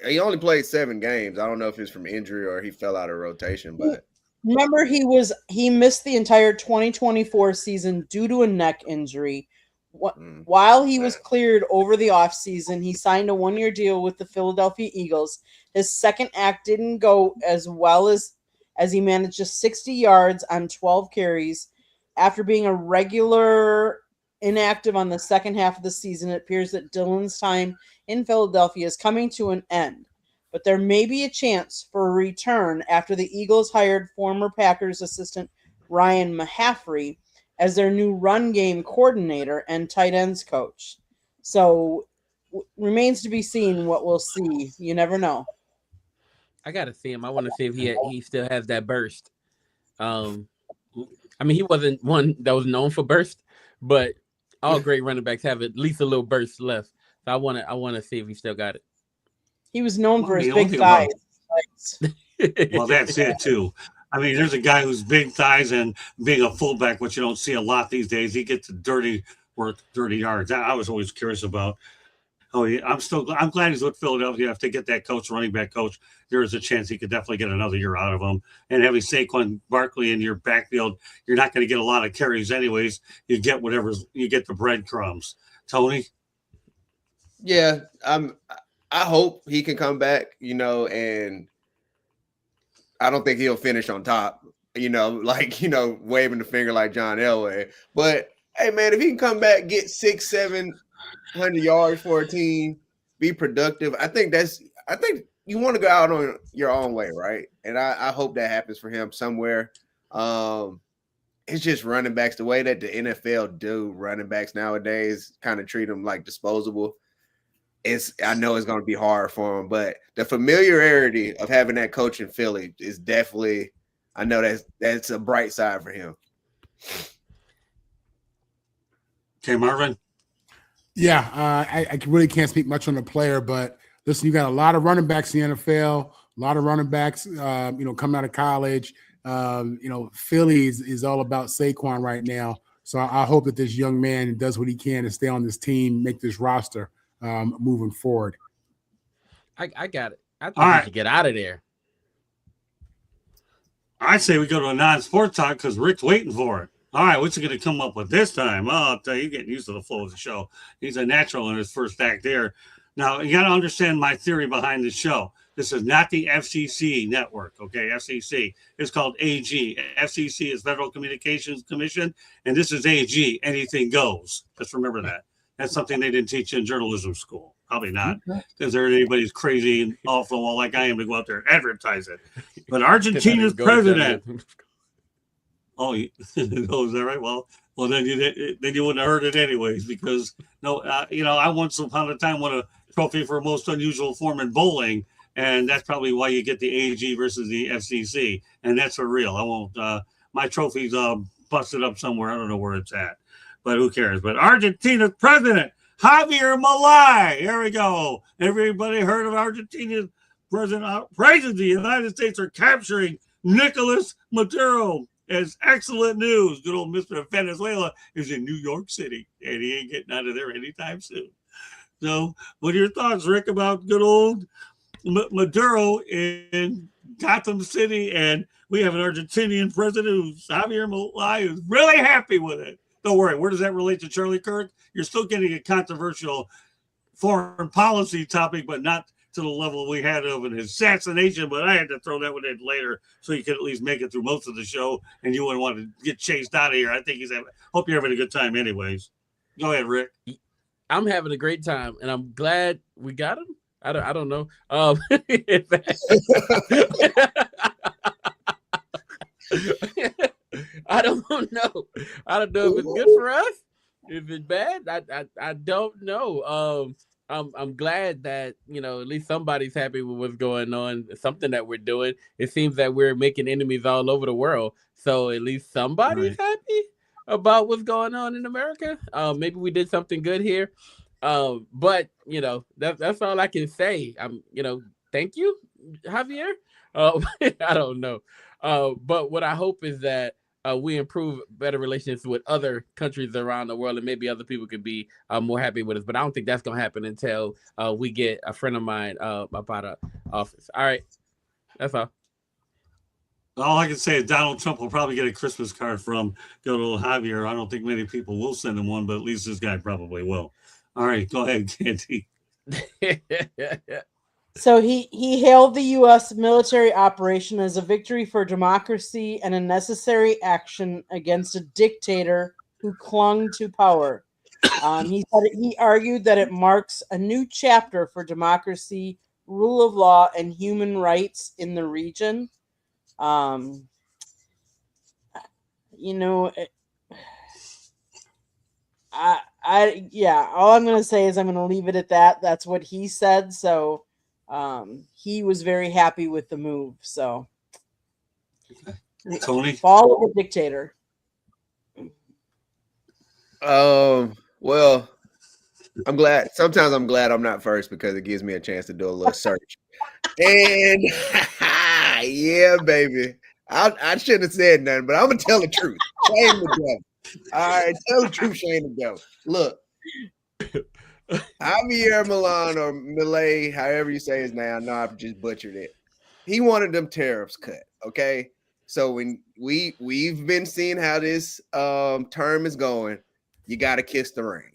S4: He only played 7 games. I don't know if it's from injury or he fell out of rotation, but
S3: Remember, he missed the entire 2024 season due to a neck injury. While he was cleared over the offseason, he signed a one-year deal with the Philadelphia Eagles. His second act didn't go as well as he managed just 60 yards on 12 carries. After being a regular inactive on the second half of the season, it appears that Dillon's time in Philadelphia is coming to an end. But there may be a chance for a return after the Eagles hired former Packers assistant Ryan Mahaffrey as their new run game coordinator and tight ends coach. So remains to be seen what we'll see. You never know.
S2: I gotta see him. I want to see if he still has that burst. I mean, he wasn't one that was known for burst, but all great running backs have at least a little burst left. So I want to see if he still got it.
S3: He was known for his big thighs.
S1: Well, that's it too. I mean, there's a guy who's big thighs and being a fullback, which you don't see a lot these days. He gets the dirty yards. I was always curious about. I'm glad he's with Philadelphia. If they get that coach, running back coach, there is a chance he could definitely get another year out of him. And having Saquon Barkley in your backfield, you're not going to get a lot of carries anyways. You get the breadcrumbs. Tony?
S4: yeah, I hope he can come back, and I don't think he'll finish on top, waving the finger like John Elway. But hey, man, if he can come back, get 600-700 yards for a team, be productive, I think you want to go out on your own way, right? And I hope that happens for him somewhere. It's just running backs, the way that the NFL do running backs nowadays, kind of treat them like disposable. I know it's going to be hard for him, but the familiarity of having that coach in Philly is definitely, I know that's a bright side for him.
S1: Okay, Marvin?
S5: Yeah, I really can't speak much on the player, but listen, you got a lot of running backs in the NFL, a lot of running backs, coming out of college. Philly is all about Saquon right now. So I hope that this young man does what he can to stay on this team, make this roster moving forward.
S2: I got it. I think we should get out of there.
S1: I say we go to a non-sport talk because Rick's waiting for it. All right, what's he going to come up with this time? Oh, I'll tell you, you're getting used to the flow of the show. He's a natural in his first act there. Now, you got to understand my theory behind the show. This is not the FCC network, okay? FCC. It's called AG. FCC is Federal Communications Commission, and this is AG. Anything goes. Just remember that. That's something they didn't teach in journalism school. Probably not, because anybody's crazy and off the wall like I am to go out there and advertise it. But Argentina's president. Oh, is that right? Well, then you wouldn't have heard it anyways, because I once upon a time won a trophy for most unusual form in bowling, and that's probably why you get the AG versus the FCC, and that's for real. I won't. My trophy's busted up somewhere. I don't know where it's at. but who cares? But Argentina's president, Javier Milei. Here we go. Everybody heard of Argentina's president praising the United States for capturing Nicolas Maduro. As excellent news. Good old Mr. Venezuela is in New York City, and he ain't getting out of there anytime soon. So, what are your thoughts, Rick, about good old Maduro in Gotham City? And we have an Argentinian president who's Javier Milei, who's really happy with it. Don't worry. Where does that relate to Charlie Kirk? You're still getting a controversial foreign policy topic, but not to the level we had of an assassination. But I had to throw that one in later so you could at least make it through most of the show, and you wouldn't want to get chased out of here. I think hope you're having a good time anyways. Go ahead, Rick.
S2: I'm having a great time, and I'm glad we got him. I don't know. I don't know. I don't know if it's good for us. If it's bad, I don't know. I'm glad that, at least somebody's happy with what's going on, something that we're doing. It seems that we're making enemies all over the world. So at least somebody's happy about what's going on in America. Maybe we did something good here. But that's all I can say. Thank you, Javier. I don't know. But what I hope is that we improve better relations with other countries around the world, and maybe other people could be more happy with us. But I don't think that's going to happen until we get a friend of mine up out of office. All right. That's all.
S1: All I can say is Donald Trump will probably get a Christmas card from good old Javier. I don't think many people will send him one, but at least this guy probably will. All right. Go ahead, Candy.
S3: So he hailed the U.S. military operation as a victory for democracy and a necessary action against a dictator who clung to power. He argued that it marks a new chapter for democracy, rule of law, and human rights in the region. All I'm going to say is I'm going to leave it at that. That's what he said. So he was very happy with the move. So
S1: Tony,
S3: follow the dictator.
S4: Well, I'm glad. Sometimes I'm glad I'm not first because it gives me a chance to do a little search. And yeah, baby, I shouldn't have said nothing, but I'm gonna tell the truth. Shame the devil. All right, tell the truth, shame the devil. Look, Javier Milan or Milei, however you say his name, I know I've just butchered it. He wanted them tariffs cut. Okay, so when we've been seeing how this term is going, you got to kiss the ring.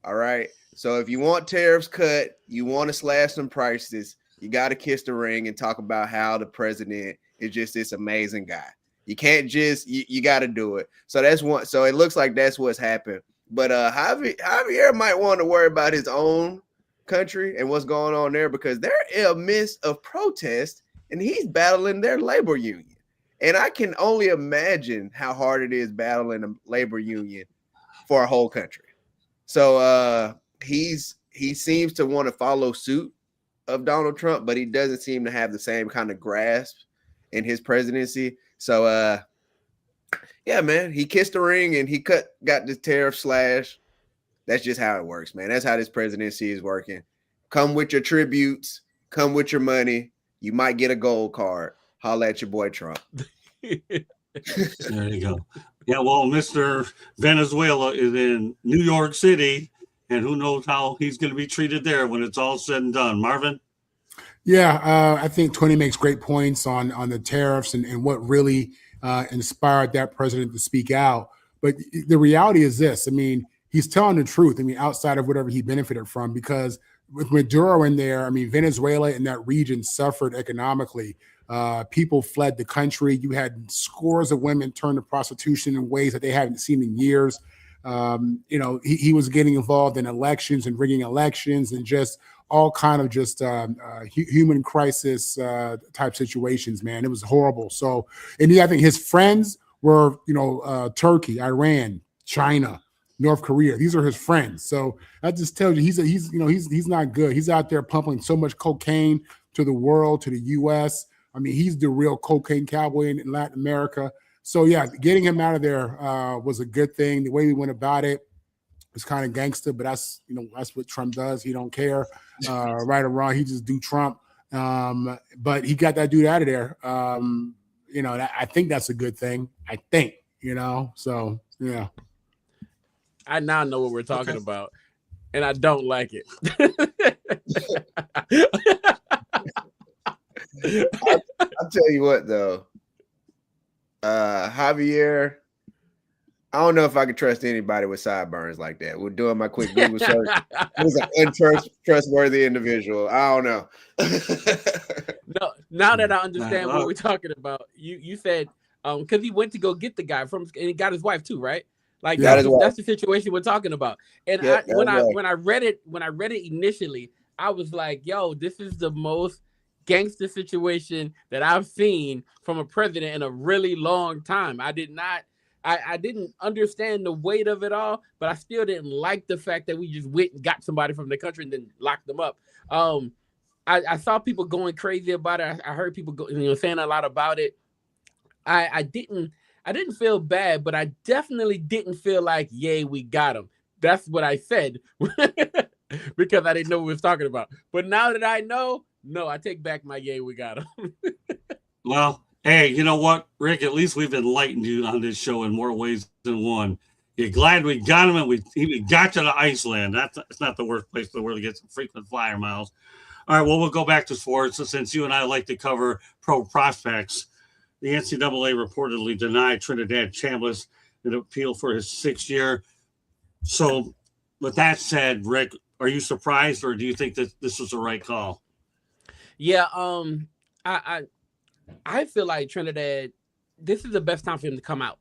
S4: All right. So if you want tariffs cut, you want to slash some prices, you got to kiss the ring and talk about how the president is just this amazing guy. You can't just, you got to do it. So that's one. So it looks like that's what's happened. But Javier might want to worry about his own country and what's going on there because they're in a midst of protest and he's battling their labor union. And I can only imagine how hard it is battling a labor union for a whole country. So he seems to want to follow suit of Donald Trump, but he doesn't seem to have the same kind of grasp in his presidency. So yeah, man, he kissed the ring and he got the tariff slash. That's just how it works, man. That's how this presidency is working. Come with your tributes, come with your money. You might get a gold card. Holla at your boy Trump.
S1: There you go. Yeah, well, Mr. Venezuela is in New York City, and who knows how he's going to be treated there when it's all said and done. Marvin?
S5: Yeah, I think Tony makes great points on the tariffs and what really inspired that president to speak out. But the reality is this. I mean, he's telling the truth. I mean, outside of whatever he benefited from, because with Maduro in there, I mean, Venezuela and that region suffered economically. People fled the country. You had scores of women turn to prostitution in ways that they haven't seen in years. He was getting involved in elections and rigging elections and just all kind of just human crisis type situations, man. It was horrible. So, and I think his friends were, Turkey, Iran, China, North Korea. These are his friends. So that just tells you he's not good. He's out there pumping so much cocaine to the world, to the U.S. I mean, he's the real cocaine cowboy in Latin America. So yeah, getting him out of there was a good thing. The way we went about it, It's kind of gangster, but that's what Trump does. He don't care, right or wrong. He just do Trump. But he got that dude out of there. I think that's a good thing. I think, so yeah.
S2: I now know what we're talking about, and I don't like it.
S4: I'll tell you what, though. Javier, I don't know if I can trust anybody with sideburns like that. We're doing my quick Google search. He was an untrustworthy individual. I don't know.
S2: No, now that I understand what we're talking about, you said because he went to go get the guy and he got his wife too, right? Like that's the situation we're talking about. And when I read it initially, I was like, yo, this is the most gangster situation that I've seen from a president in a really long time. I didn't understand the weight of it all, but I still didn't like the fact that we just went and got somebody from the country and then locked them up. I saw people going crazy about it. I heard people saying a lot about it. I didn't feel bad, but I definitely didn't feel like, yay, we got him. That's what I said because I didn't know what we was talking about. But now that I know, no, I take back my yay, we got him.
S1: Well, hey, you know what, Rick? At least we've enlightened you on this show in more ways than one. You're glad we got him, and we even got you to Iceland. It's not the worst place in the world to get some frequent flyer miles. All right, well, we'll go back to sports. So since you and I like to cover pro prospects, the NCAA reportedly denied Trinidad Chambliss an appeal for his 6th year. So with that said, Rick, are you surprised, or do you think that this was the right call?
S2: Yeah, I feel like Trinidad, this is the best time for him to come out.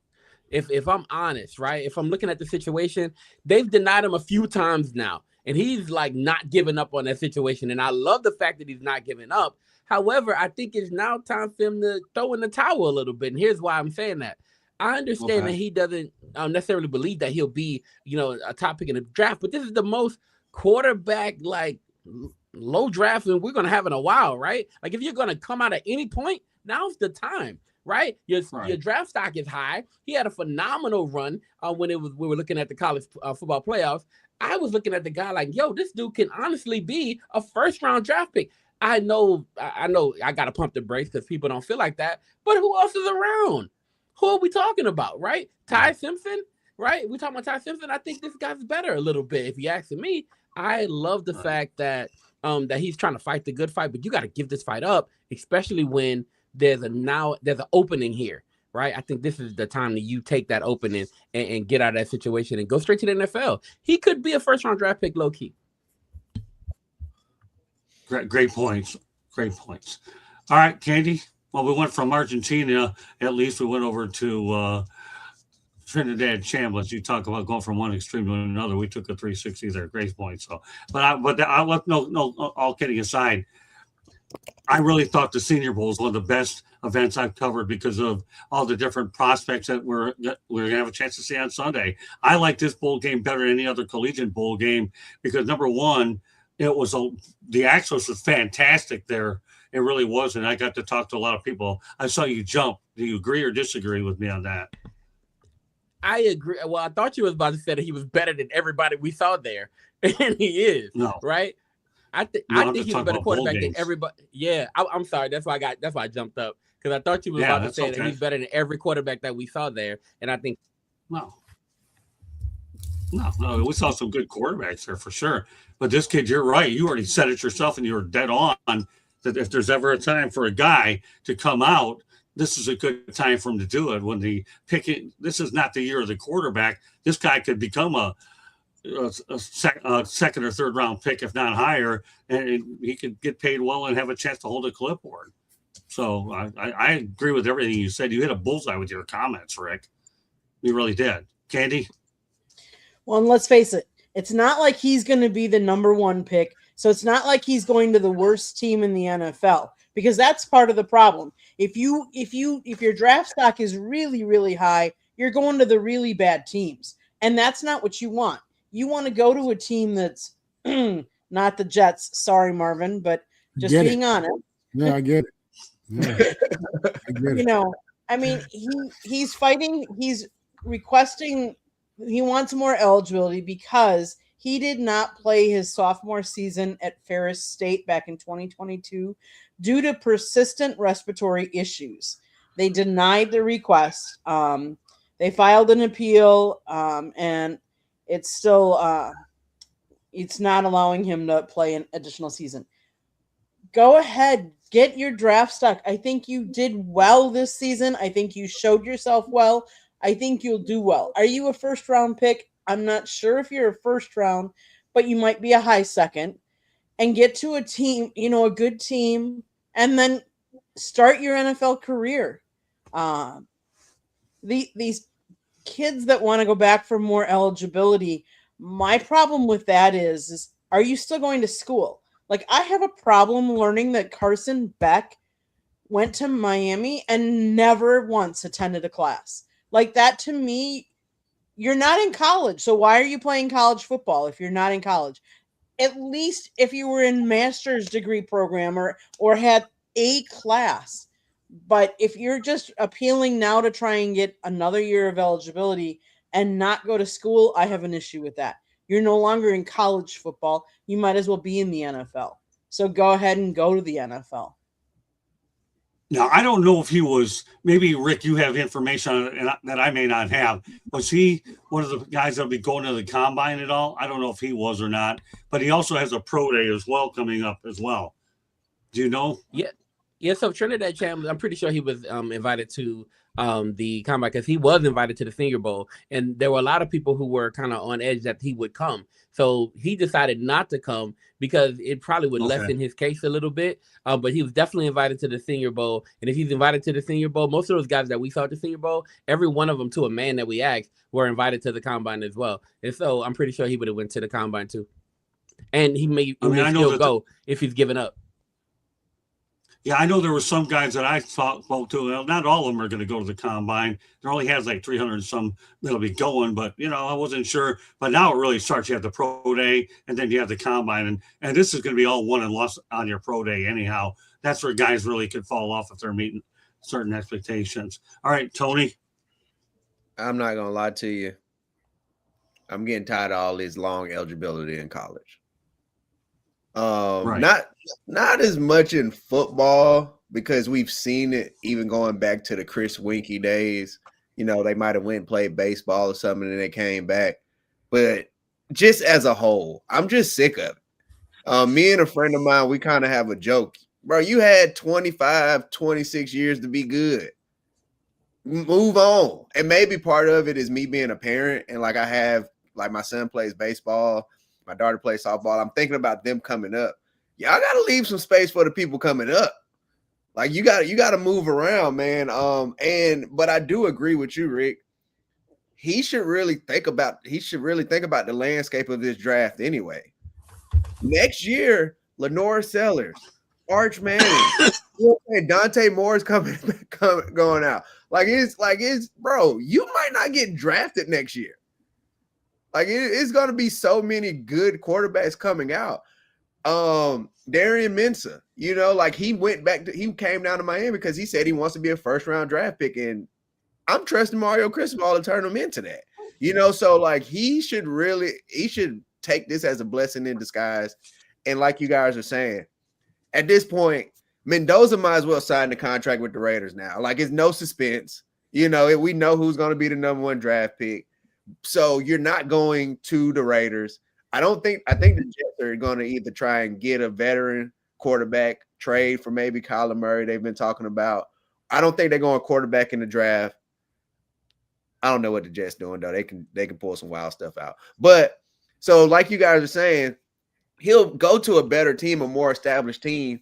S2: If I'm honest, right? If I'm looking at the situation, they've denied him a few times now, and he's like not giving up on that situation. And I love the fact that he's not giving up. However, I think it's now time for him to throw in the towel a little bit. And here's why I'm saying that. I understand that he doesn't necessarily believe that he'll be, a top pick in the draft, but this is the most quarterback like low draft and we're going to have in a while, right? Like if you're going to come out at any point, now's the time, right? Your draft stock is high. He had a phenomenal run when we were looking at the college football playoffs. I was looking at the guy like, yo, this dude can honestly be a 1st-round draft pick. I know I got to pump the brakes because people don't feel like that, but who else is around? Who are we talking about, right? Ty Simpson, right? We're talking about Ty Simpson. I think this guy's better a little bit. If you're asking me, I love the fact that he's trying to fight the good fight, but you got to give this fight up, especially when there's an opening here, right? I think this is the time that you take that opening and get out of that situation and go straight to the NFL. He could be a 1st-round draft pick, low key.
S1: Great points. Great points. All right, Candy. Well, we went from Argentina. At least we went over to Trinidad Chambliss. You talk about going from one extreme to another. We took a 360 there. Great point. So, all kidding aside, I really thought the Senior Bowl was one of the best events I've covered because of all the different prospects that we're going to have a chance to see on Sunday. I like this bowl game better than any other collegiate bowl game because, number one, the access was fantastic there. It really was, and I got to talk to a lot of people. I saw you jump. Do you agree or disagree with me on that?
S2: I agree. Well, I thought you was about to say that he was better than everybody we saw there, and he is. No, right? I think he's a better quarterback than everybody. Yeah, I'm sorry. That's why I jumped up because I thought you was about to say that he's better than every quarterback that we saw there, and I think
S1: no, we saw some good quarterbacks there for sure. But this kid, you're right. You already said it yourself, and you were dead on that if there's ever a time for a guy to come out, this is a good time for him to do it. When this is not the year of the quarterback. This guy could become a 2nd or 3rd round pick, if not higher, and he could get paid well and have a chance to hold a clipboard. So I agree with everything you said. You hit a bullseye with your comments, Rick. You really did. Candy?
S3: Well, and let's face it, it's not like he's going to be the number 1 pick. So it's not like he's going to the worst team in the NFL, because that's part of the problem. If your draft stock is really, really high, you're going to the really bad teams. And that's not what you want. You want to go to a team that's not the Jets. Sorry, Marvin, but just being honest.
S5: Yeah, I get it. Yeah. I get it.
S3: I mean, he's fighting. He's requesting he wants more eligibility because he did not play his sophomore season at Ferris State back in 2022 due to persistent respiratory issues. They denied the request. They filed an appeal, and it's still it's not allowing him to play an additional season. Go ahead, get your draft stock. I think you did well this season. I think you showed yourself well. I think you'll do well. Are you a first round pick? I'm not sure if you're a first round, but you might be a high second. And get to a team, a good team, and then start your NFL career. These kids that want to go back for more eligibility, my problem with that is are you still going to school? Like, I have a problem learning that Carson Beck went to Miami and never once attended a class. Like, that to me, you're not in college. So why are you playing college football if you're not in college? At least if you were in master's degree program or had a class. But if you're just appealing now to try and get another year of eligibility and not go to school, I have an issue with that. You're no longer in college football. You might as well be in the NFL. So go ahead and go to the NFL.
S1: Now, I don't know if he was, maybe Rick, you have information on it that I may not have. Was he one of the guys that'll be going to the combine at all? I don't know if he was or not, but he also has a pro day as well coming up as well. Do you know?
S2: Yeah. So Trinidad Champ, I'm pretty sure he was invited to the combine because he was invited to the Senior Bowl, and there were a lot of people who were kind of on edge that he would come. So he decided not to come because it probably would lessen his case a little bit. But he was definitely invited to the Senior Bowl, and if he's invited to the Senior Bowl, most of those guys that we saw at the Senior Bowl, every one of them, to a man that we asked, were invited to the combine as well. And so I'm pretty sure he would have went to the combine too, and he may still go if he's given up.
S1: Yeah, I know there were some guys that I spoke to. Well, not all of them are going to go to the combine. There only has like 300 and some that'll be going, but I wasn't sure. But now it really starts. You have the pro day, and then you have the combine, and this is going to be all won and lost on your pro day anyhow. That's where guys really could fall off if they're meeting certain expectations. All right, Tony.
S4: I'm not gonna lie to you. I'm getting tired of all this long eligibility in college.
S1: Right.
S4: Not as much in football because we've seen it even going back to the Chris Winkie days. They might have went and played baseball or something and they came back. But just as a whole, I'm just sick of it. Me and a friend of mine, we kind of have a joke. Bro, you had 25, 26 years to be good. Move on. And maybe part of it is me being a parent and my son plays baseball. My daughter plays softball. I'm thinking about them coming up. Y'all got to leave some space for the people coming up. Like you got to move around, man. But I do agree with you, Rick. He should really think about the landscape of this draft anyway. Next year, Lenore Sellers, Arch Manning, Dante Moore's going out. It's bro, you might not get drafted next year. It's going to be so many good quarterbacks coming out. Darian Mensah, he came down to Miami because he said he wants to be a first round draft pick. And I'm trusting Mario Cristobal to turn him into that, so he should take this as a blessing in disguise. And like you guys are saying, at this point, Mendoza might as well sign the contract with the Raiders now. It's no suspense. We know who's going to be the number one draft pick. So you're not going to the Raiders. I think the Jets are going to either try and get a veteran quarterback, trade for maybe Kyler Murray they've been talking about. I don't think they're going quarterback in the draft. I don't know what the Jets doing though. They can pull some wild stuff out. But so like you guys are saying, he'll go to a better team, a more established team.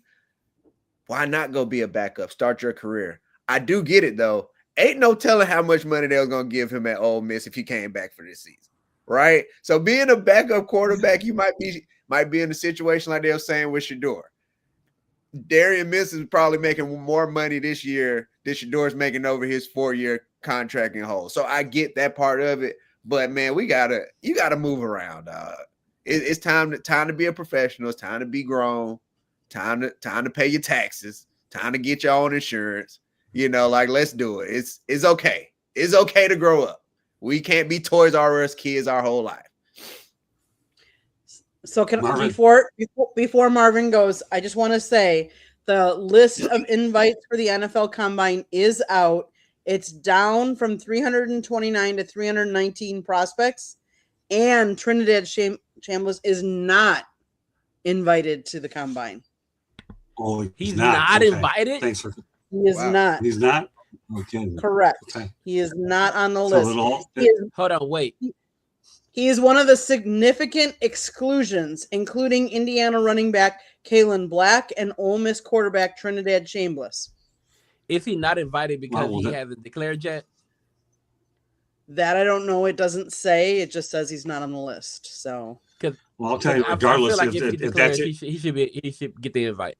S4: Why not go be a backup? Start your career. I do get it though. Ain't no telling how much money they was going to give him at Ole Miss if he came back for this season, right? So being a backup quarterback, you might be in a situation like they were saying with Shador. Darian Miss is probably making more money this year than Shador's making over his 4-year contract in whole. So I get that part of it, but man, you gotta move around, dog. It's time to be a professional. It's time to be grown. Time to pay your taxes. Time to get your own insurance. Let's do it. It's okay. It's okay to grow up. We can't be Toys R Us kids our whole life.
S3: So
S1: Marvin.
S3: before Marvin goes, I just want to say the list of invites for the NFL Combine is out. It's down from 329 to 319 prospects, and Trinidad Chambliss is not invited to the Combine.
S1: Oh,
S2: He's not
S1: okay.
S2: invited?
S1: Thanks for.
S3: He is not.
S1: He's not? Okay.
S3: Correct.
S1: Okay.
S3: He is not on the
S1: So
S3: list.
S2: Hold on, wait.
S3: He is one of the significant exclusions, including Indiana running back Kalen Black and Ole Miss quarterback Trinidad Chambliss.
S2: Is he not invited because
S1: Well,
S2: he hasn't declared yet?
S3: That I don't know. It doesn't say. It just says he's not on the list. So,
S1: well, I'll tell you,
S2: I
S1: regardless
S2: feel like if he
S1: if
S2: declares,
S1: that's it.
S2: he should get the invite.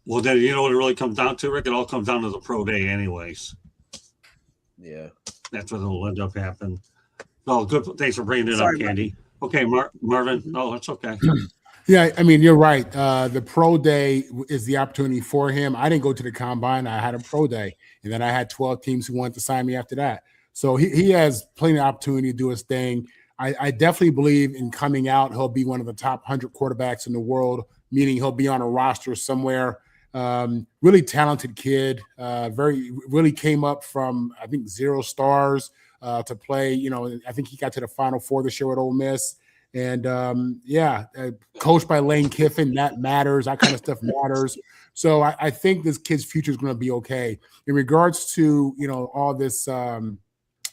S1: Well, then you know what it really comes down to, Rick? It all comes down to the pro day anyways.
S4: Yeah.
S1: That's what will end up happening. Oh, good. Thanks for bringing it
S3: Sorry,
S1: up, Candy. Okay, Marvin. Oh, that's okay.
S5: Yeah, I mean, you're right. The pro day is the opportunity for him. I didn't go to the combine. I had a pro day, and then I had 12 teams who wanted to sign me after that. So he has plenty of opportunity to do his thing. I definitely believe in coming out. He'll be one of the top 100 quarterbacks in the world, meaning he'll be on a roster somewhere. Really talented kid. Really came up from, I think, 0 stars to play. You know, I think he got to the Final Four this year with Ole Miss. And coached by Lane Kiffin, that matters. That kind of stuff matters. So I think this kid's future is going to be okay. In regards to, you know, all this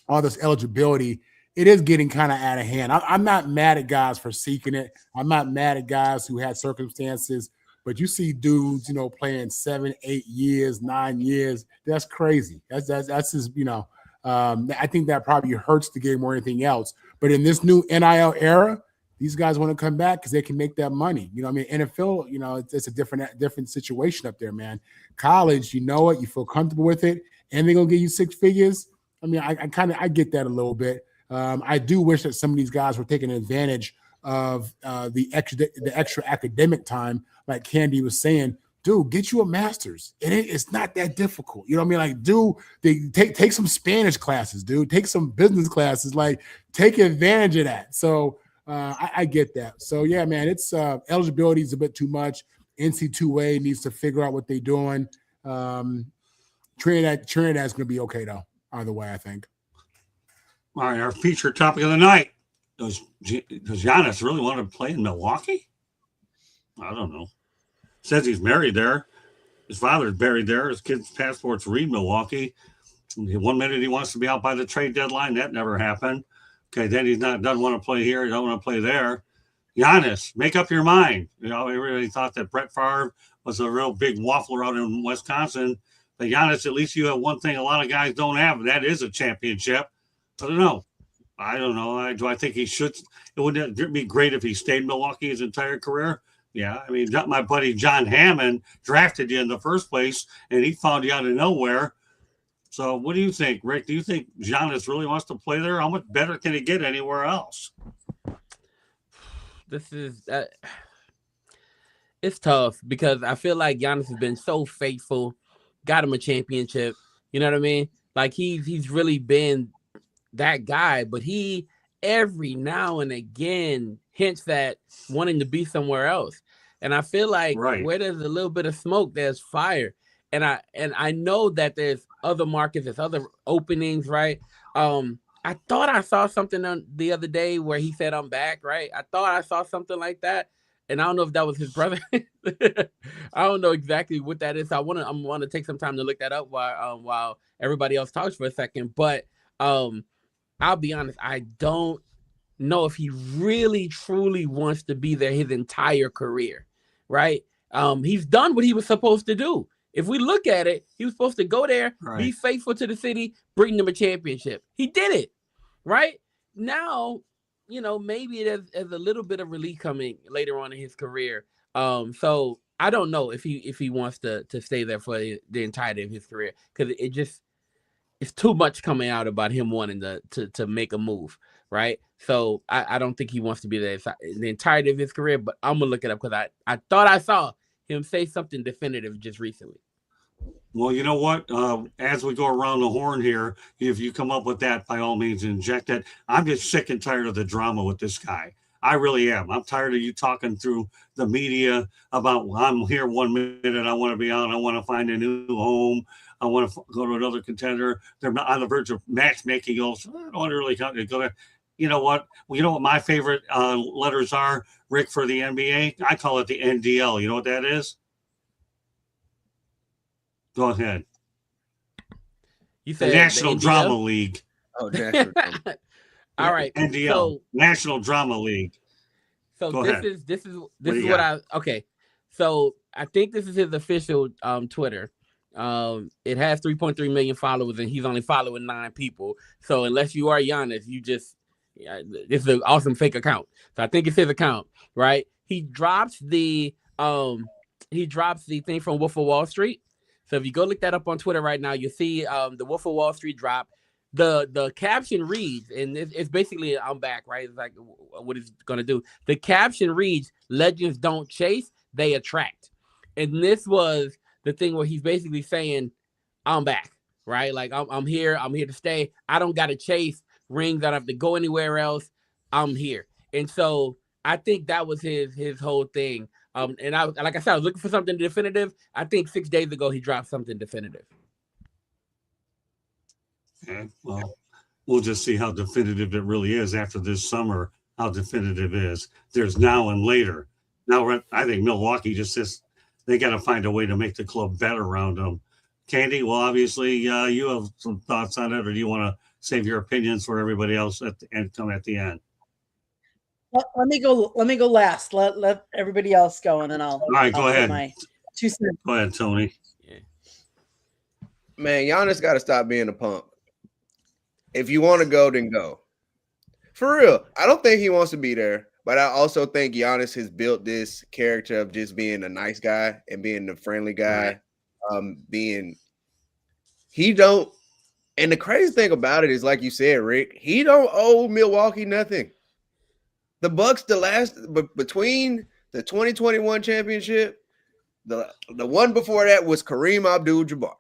S5: eligibility, it is getting kind of out of hand. I'm not mad at guys for seeking it. I'm not mad at guys who had circumstances. But you see dudes, you know, playing 7, 8 years, 9 years. That's crazy. That's just, you know, I think that probably hurts the game more than anything else. But in this new NIL era, these guys want to come back because they can make that money. You know, I mean, NFL, you know, it's a different situation up there, man. College, you know it, you feel comfortable with it, and they're gonna give you 6 figures. I mean, I get that a little bit. I do wish that some of these guys were taking advantage of the extra academic time, like Candy was saying. Dude, get you a master's. It's not that difficult. You know what I mean? Like, take some Spanish classes, dude. Take some business classes. Like, take advantage of that. So I get that. So yeah, man, it's eligibility is a bit too much. NC2A needs to figure out what they're doing. Trinidad's going to be okay though. Either way, I think.
S1: All right, our featured topic of the night. Does Giannis really want to play in Milwaukee? I don't know. Says he's married there. His father's buried there. His kid's passports read Milwaukee. 1 minute he wants to be out by the trade deadline. That never happened. Okay, then doesn't want to play here. He doesn't want to play there. Giannis, make up your mind. You know, everybody thought that Brett Favre was a real big waffler out in Wisconsin. But Giannis, at least you have one thing a lot of guys don't have, and that is a championship. I don't know. Do I think he should? It would be great if he stayed in Milwaukee his entire career. Yeah, I mean, my buddy John Hammond drafted you in the first place, and he found you out of nowhere. So what do you think, Rick? Do you think Giannis really wants to play there? How much better can he get anywhere else?
S2: This is it's tough because I feel like Giannis has been so faithful, got him a championship. You know what I mean? Like he's really been that guy, but he every now and again hints at wanting to be somewhere else. And I feel like where there's a little bit of smoke, there's fire. And I know that there's other markets, there's other openings, right? I thought I saw something the other day where he said I'm back, right? I thought I saw something like that. And I don't know if that was his brother. I don't know exactly what that is. So I want to take some time to look that up while everybody else talks for a second. But I'll be honest, I don't know if he really truly wants to be there his entire career, right? He's done what he was supposed to do. If we look at it, he was supposed to go there, be faithful to the city, bring them a championship. He did it, right? Now, you know, maybe there's a little bit of relief coming later on in his career. So I don't know if he wants to stay there for the entirety of his career because it's too much coming out about him wanting to make a move, right? So I don't think he wants to be there the entirety of his career, but I'm gonna look it up because I thought I saw him say something definitive just recently.
S1: Well, you know what? As we go around the horn here, if you come up with that, by all means, inject it. I'm just sick and tired of the drama with this guy. I really am. I'm tired of you talking through the media about I'm here 1 minute, I want to be out, I want to find a new home, I want to go to another contender. They're on the verge of matchmaking. Also, I don't want to really go there. You know what? Well, you know what my favorite letters are, Rick, for the NBA? I call it the NDL. You know what that is? Go ahead.
S2: You
S1: The
S2: said
S1: National
S2: the
S1: Drama
S2: NDL?
S1: League.
S4: Oh, that's
S2: All right.
S1: NDL.
S2: So
S1: National Drama League.
S2: so
S1: Go
S2: this
S1: ahead.
S2: is this is
S1: What
S2: this
S1: do
S2: is
S1: you
S2: what
S1: got?
S2: okay. So I think this is his official Twitter. It has 3.3 million followers and he's only following 9 people. So unless you are Giannis, you just it's an awesome fake account. So I think it's his account, right? He drops the thing from Wolf of Wall Street. So if you go look that up on Twitter right now, you'll see the Wolf of Wall Street drop. The caption reads, and it's basically I'm back, right? It's like what it's gonna do. The caption reads, "Legends don't chase, they attract," and this was the thing where he's basically saying, "I'm back, right? Like I'm here to stay. I don't gotta chase rings. I don't have to go anywhere else. I'm here." And so I think that was his whole thing. And like I said, I was looking for something definitive. I think 6 days ago he dropped something definitive.
S1: Okay. Well, we'll just see how definitive it really is after this summer. How definitive it is. There's now and later. Now, I think Milwaukee just says they got to find a way to make the club better around them. Candy, well, obviously, you have some thoughts on it, or do you want to save your opinions for everybody else and come at the end?
S3: Let me go. Let me go last. Let everybody else go, and then
S1: All right, go
S3: I'll put
S1: ahead.
S3: my 2 cents.
S1: Go ahead, Tony.
S2: Yeah.
S4: Man, Giannis got to stop being a punk. If you want to go, then go. For real, I don't think he wants to be there, but I also think Giannis has built this character of just being a nice guy and being the friendly guy. He don't. And the crazy thing about it is, like you said, Rick, he don't owe Milwaukee nothing. The Bucks, between the 2021 championship, the one before that was Kareem Abdul-Jabbar.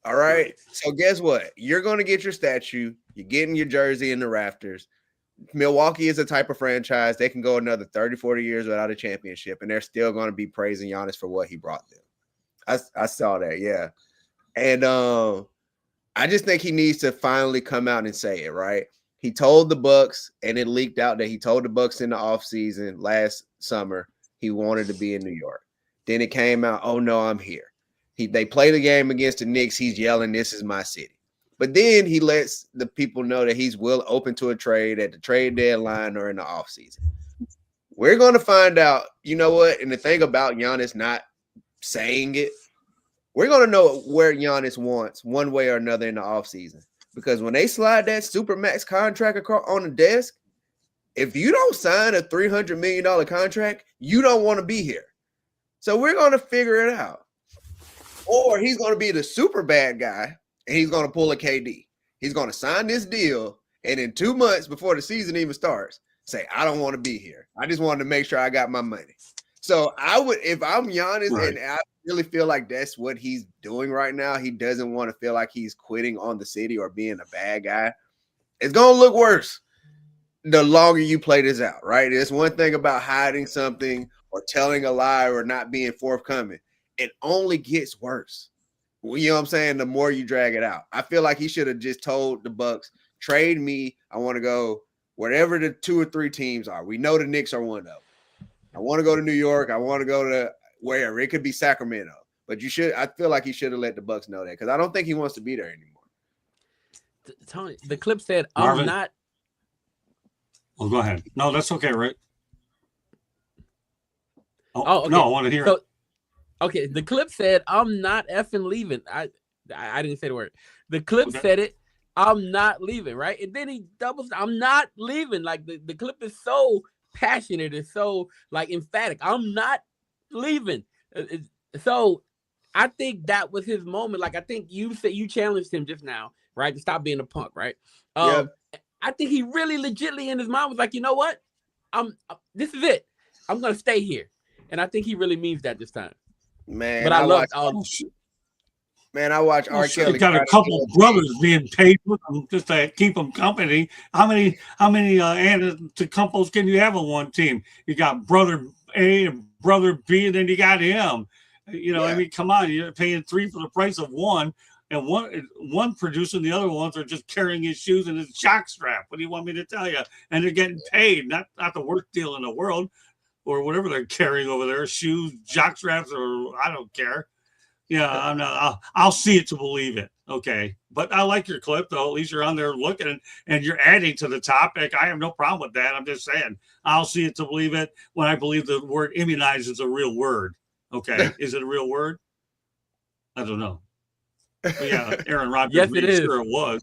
S4: All right. So guess what? You're going to get your statue. You're getting your jersey in the rafters. Milwaukee is a type of franchise. They can go another 30, 40 years without a championship, and they're still going to be praising Giannis for what he brought them. I saw that. Yeah. And I just think he needs to finally come out and say it, right? He told the Bucks, and it leaked out that he told the Bucks in the offseason last summer he wanted to be in New York. Then it came out, oh, no, I'm here. They play the game against the Knicks. He's yelling, this is my city. But then he lets the people know that he's open to a trade at the trade deadline or in the offseason. We're going to find out, you know what? And the thing about Giannis not saying it, we're going to know where Giannis wants one way or another in the offseason. Because when they slide that Supermax contract across on the desk, if you don't sign a $300 million contract, you don't want to be here. So we're going to figure it out. Or he's going to be the super bad guy, and he's going to pull a KD. He's going to sign this deal, and in 2 months before the season even starts, say, I don't want to be here. I just wanted to make sure I got my money. So I would, if I'm Giannis, right, and I really feel like that's what he's doing right now, he doesn't want to feel like he's quitting on the city or being a bad guy. It's going to look worse the longer you play this out, right? It's one thing about hiding something or telling a lie or not being forthcoming. It only gets worse. You know what I'm saying? The more you drag it out. I feel like he should have just told the Bucks, trade me. I want to go wherever the 2 or 3 teams are. We know the Knicks are one of them. I want to go to New York. I want to go to wherever. It could be Sacramento. But I feel like he should have let the Bucks know that because I don't think he wants to be there anymore.
S2: Tony, the clip said,
S1: Marvin?
S2: I'm not.
S1: Well, go ahead. No, that's okay, Rick.
S2: Oh, okay.
S1: No, I want to hear it.
S2: Okay, the clip said, I'm not effing leaving. I didn't say the word. The clip said it, I'm not leaving, right? And then he doubles, I'm not leaving. Like the clip is so passionate, it's so like emphatic. I'm not leaving. So I think that was his moment. Like I think you said you challenged him just now, right? To stop being a punk, right?
S4: Yeah.
S2: I think he really legitly in his mind was like, you know what? This is it. I'm gonna stay here. And I think he really means that this time.
S4: Man,
S2: but I love all.
S4: Man, I watch
S1: Well,
S4: R.
S1: sure,
S4: Kelly.
S1: you got a
S4: try to
S1: couple
S4: get-
S1: brothers being paid with them just to keep them company. How many Antetokounmpos can you have on one team? You got brother A and brother B, and then you got him. You know, I
S4: Yeah.
S1: mean, come on, you're paying three for the price of one, and one producing, the other ones are just carrying his shoes and his jock strap. What do you want me to tell you? And they're getting paid, not the worst deal in the world, or whatever they're carrying over there, shoes, jock straps, or I don't care. Yeah, I'm not. I'll see it to believe it. Okay, but I like your clip though. At least you're on there looking and you're adding to the topic. I have no problem with that. I'm just saying I'll see it to believe it when I believe the word immunize is a real word. Okay, is it a real word? I don't know. But yeah, Aaron Rodgers
S2: Yes, it
S1: made
S2: is.
S1: sure it was.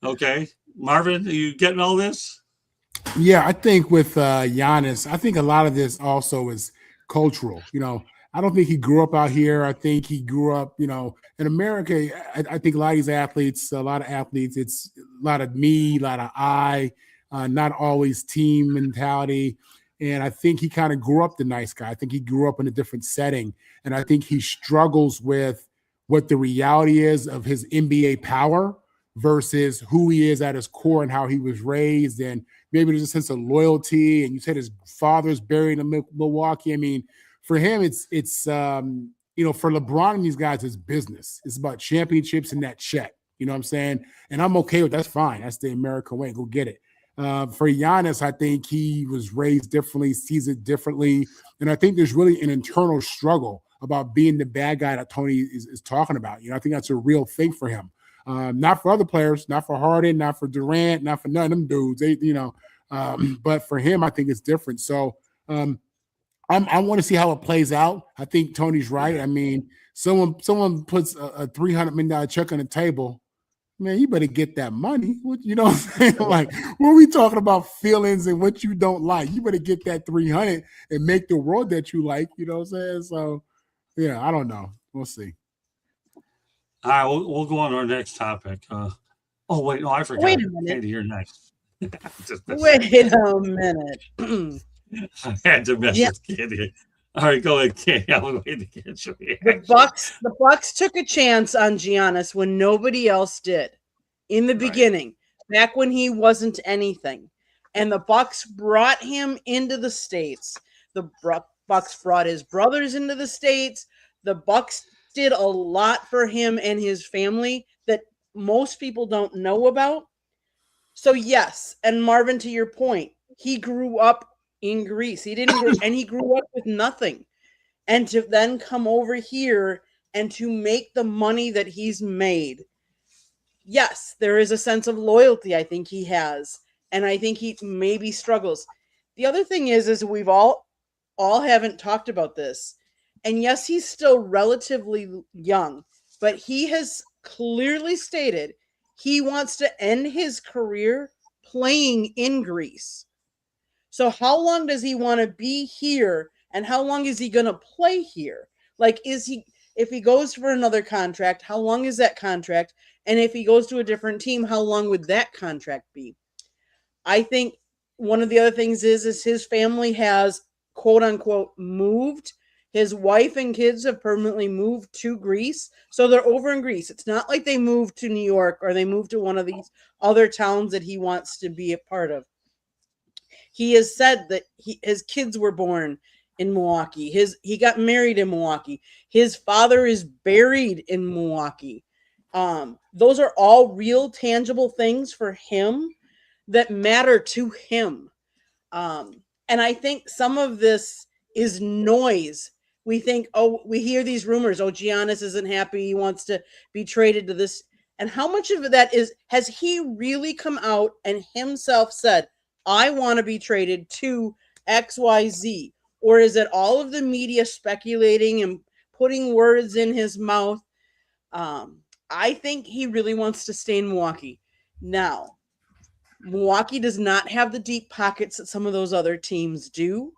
S1: Okay. Marvin, are you getting all this?
S5: Yeah, I think with Giannis, I think a lot of this also is cultural. You know, I don't think he grew up out here. I think he grew up, you know, in America. I think a lot of these athletes, it's a lot of me, a lot of I, not always team mentality. And I think he kind of grew up the nice guy. I think he grew up in a different setting. And I think he struggles with what the reality is of his NBA power versus who he is at his core and how he was raised. And maybe there's a sense of loyalty. And you said his father's buried in Milwaukee. I mean, for him, it's you know, for LeBron and these guys, it's business. It's about championships and that check. You know what I'm saying? And I'm okay with that's fine. That's the American way. Go get it. For Giannis, I think he was raised differently, sees it differently. And I think there's really an internal struggle about being the bad guy that Tony is talking about. You know, I think that's a real thing for him. Not for other players, not for Harden, not for Durant, not for none of them dudes. They, you know, but for him, I think it's different. So I want to see how it plays out. I think Tony's right. I mean, someone puts a $300 million check on the table. Man, you better get that money. You know what I'm saying? Like, when we talking about feelings and what you don't like, you better get that 300 and make the world that you like. You know what I'm saying? So, yeah, I don't know. We'll see.
S1: All right, we'll go on to our next topic. Oh wait, no, I forgot.
S3: Wait a minute.
S1: Candy, you're next.
S3: Wait a minute.
S1: I had to mess
S3: Yeah.
S1: with Candy. All right, go ahead, Candy. I was waiting to get your
S3: The
S1: reaction.
S3: Bucks took a chance on Giannis when nobody else did in the beginning, back when he wasn't anything. And the Bucks brought him into the States. The Bucks brought his brothers into the States. The Bucks did a lot for him and his family that most people don't know about. So yes, and Marvin, to your point, he grew up in Greece. He grew up with nothing. And to then come over here and to make the money that he's made. Yes, there is a sense of loyalty I think he has, and I think he maybe struggles. The other thing is we've all haven't talked about this. And yes, he's still relatively young, but he has clearly stated he wants to end his career playing in Greece. So how long does he want to be here, and how long is he going to play here? Like, if he goes for another contract, how long is that contract? And if he goes to a different team, how long would that contract be? I think one of the other things is his family has, quote unquote, moved. His wife and kids have permanently moved to Greece. So they're over in Greece. It's not like they moved to New York or they moved to one of these other towns that he wants to be a part of. He has said that his kids were born in Milwaukee. He got married in Milwaukee. His father is buried in Milwaukee. Those are all real, tangible things for him that matter to him. And I think some of this is noise. We think, we hear these rumors. Giannis isn't happy. He wants to be traded to this. And how much of that has he really come out and himself said, I want to be traded to XYZ? Or is it all of the media speculating and putting words in his mouth? I think he really wants to stay in Milwaukee. Now, Milwaukee does not have the deep pockets that some of those other teams do.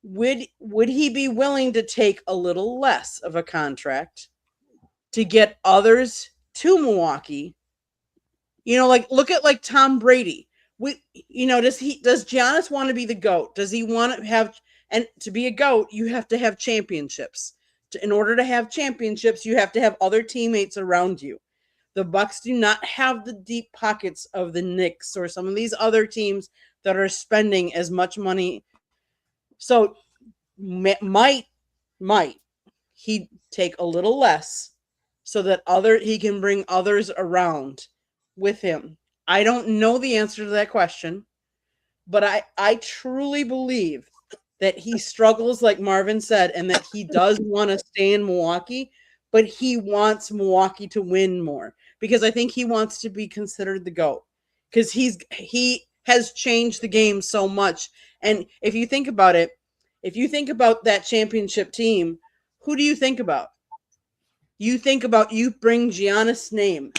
S3: Would he be willing to take a little less of a contract to get others to Milwaukee? You know, like, look at like Tom Brady. Does Giannis want to be the GOAT? Does he want to have, and to be a GOAT, you have to have championships. In order to have championships, you have to have other teammates around you. The Bucks do not have the deep pockets of the Knicks or some of these other teams that are spending as much money. So might he take a little less so that he can bring others around with him? I don't know the answer to that question, but I truly believe that he struggles, like Marvin said, and that he does want to stay in Milwaukee, but he wants Milwaukee to win more because I think he wants to be considered the GOAT because he has changed the game so much. And if you think about it, if you think about that championship team, who do you think about? You bring Giannis' name.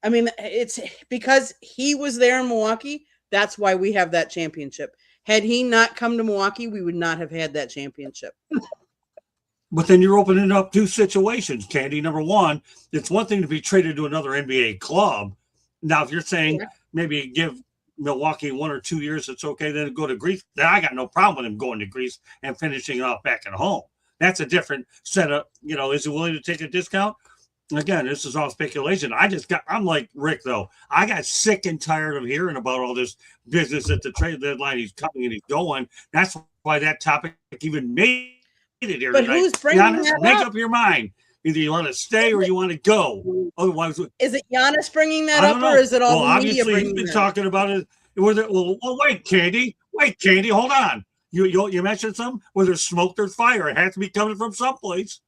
S3: I mean, it's because he was there in Milwaukee. That's why we have that championship. Had he not come to Milwaukee, we would not have had that championship.
S1: But then you're opening up two situations, Candy. Number one, it's one thing to be traded to another NBA club. Now, if you're saying maybe give Milwaukee 1 or 2 years, it's okay, then go to Greece. Then I got no problem with him going to Greece and finishing it off back at home. That's a different setup. Is he willing to take a discount? Again, this is all speculation. I'm like Rick, though. I got sick and tired of hearing about all this business at the trade deadline. He's coming and he's going. That's why that topic even made it here
S3: but
S1: tonight.
S3: Who's bringing
S1: Giannis,
S3: that
S1: make
S3: up?
S1: Up your mind. Either you want to stay or you want to go. Otherwise,
S3: is it Giannis bringing that up, or is it all the media
S1: obviously
S3: bringing
S1: he's been
S3: that
S1: talking about it. Wait, Candy, hold on. You mentioned something. Where there's smoke, there's fire. It has to be coming from someplace.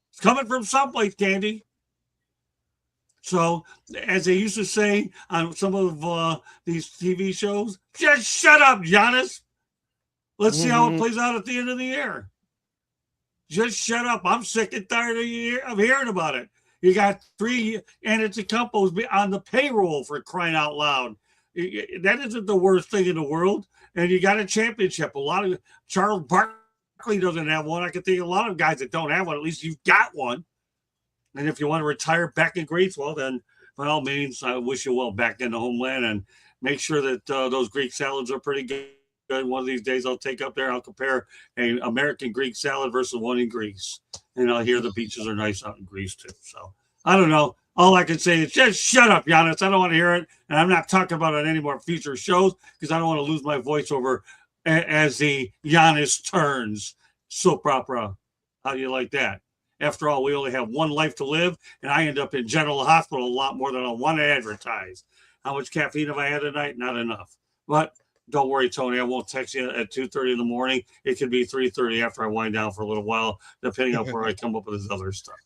S1: It's coming from someplace, Candy. So, as they used to say on some of these TV shows, just shut up, Giannis. Let's see how it plays out at the end of the year. Just shut up. I'm sick and tired of hearing about it. You got 3 Antetokounmpos on the payroll for crying out loud. That isn't the worst thing in the world. And you got a championship. A lot of Charles Barkley doesn't have one. I can think of a lot of guys that don't have one. At least you've got one. And if you want to retire back in Greece, well, then by all means, I wish you well back in the homeland and make sure that those Greek salads are pretty good. One of these days I'll take up there. I'll compare an American Greek salad versus one in Greece. And I'll hear the beaches are nice out in Greece too. So I don't know. All I can say is just shut up, Giannis. I don't want to hear it. And I'm not talking about it on any more future shows because I don't want to lose my voice over as the Giannis turns soap opera. How do you like that? After all, we only have one life to live, and I end up in general hospital a lot more than I want to advertise. How much caffeine have I had tonight? Not enough. But don't worry, Tony. I won't text you at 2:30 in the morning. It could be 3:30 after I wind down for a little while, depending on where I come up with this other stuff.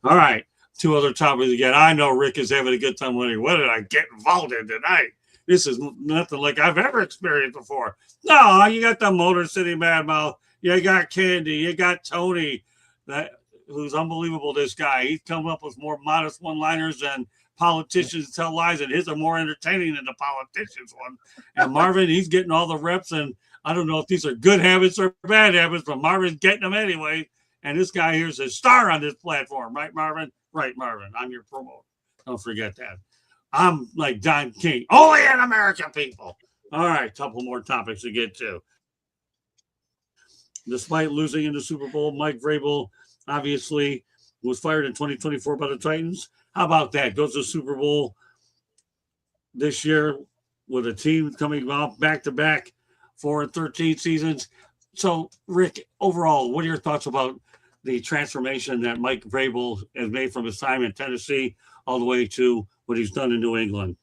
S1: All right. 2 other topics again. I know Rick is having a good time winning. What did I get involved in tonight? This is nothing like I've ever experienced before. No, you got the Motor City Madmouth. You got Candy. You got Tony, who's unbelievable, this guy. He's come up with more modest one-liners than politicians tell lies, and his are more entertaining than the politicians one. And Marvin, he's getting all the reps, and I don't know if these are good habits or bad habits, but Marvin's getting them anyway. And this guy here's a star on this platform, right, Marvin? Right, Marvin. I'm your promoter. Don't forget that. I'm like Don King. Only in American people. All right, couple more topics to get to. Despite losing in the Super Bowl, Mike Vrabel obviously was fired in 2024 by the Titans. How about that? Goes to the Super Bowl this year with a team coming off back-to-back 4-13 seasons. So, Rick, overall, what are your thoughts about the transformation that Mike Vrabel has made from his time in Tennessee all the way to what he's done in New England?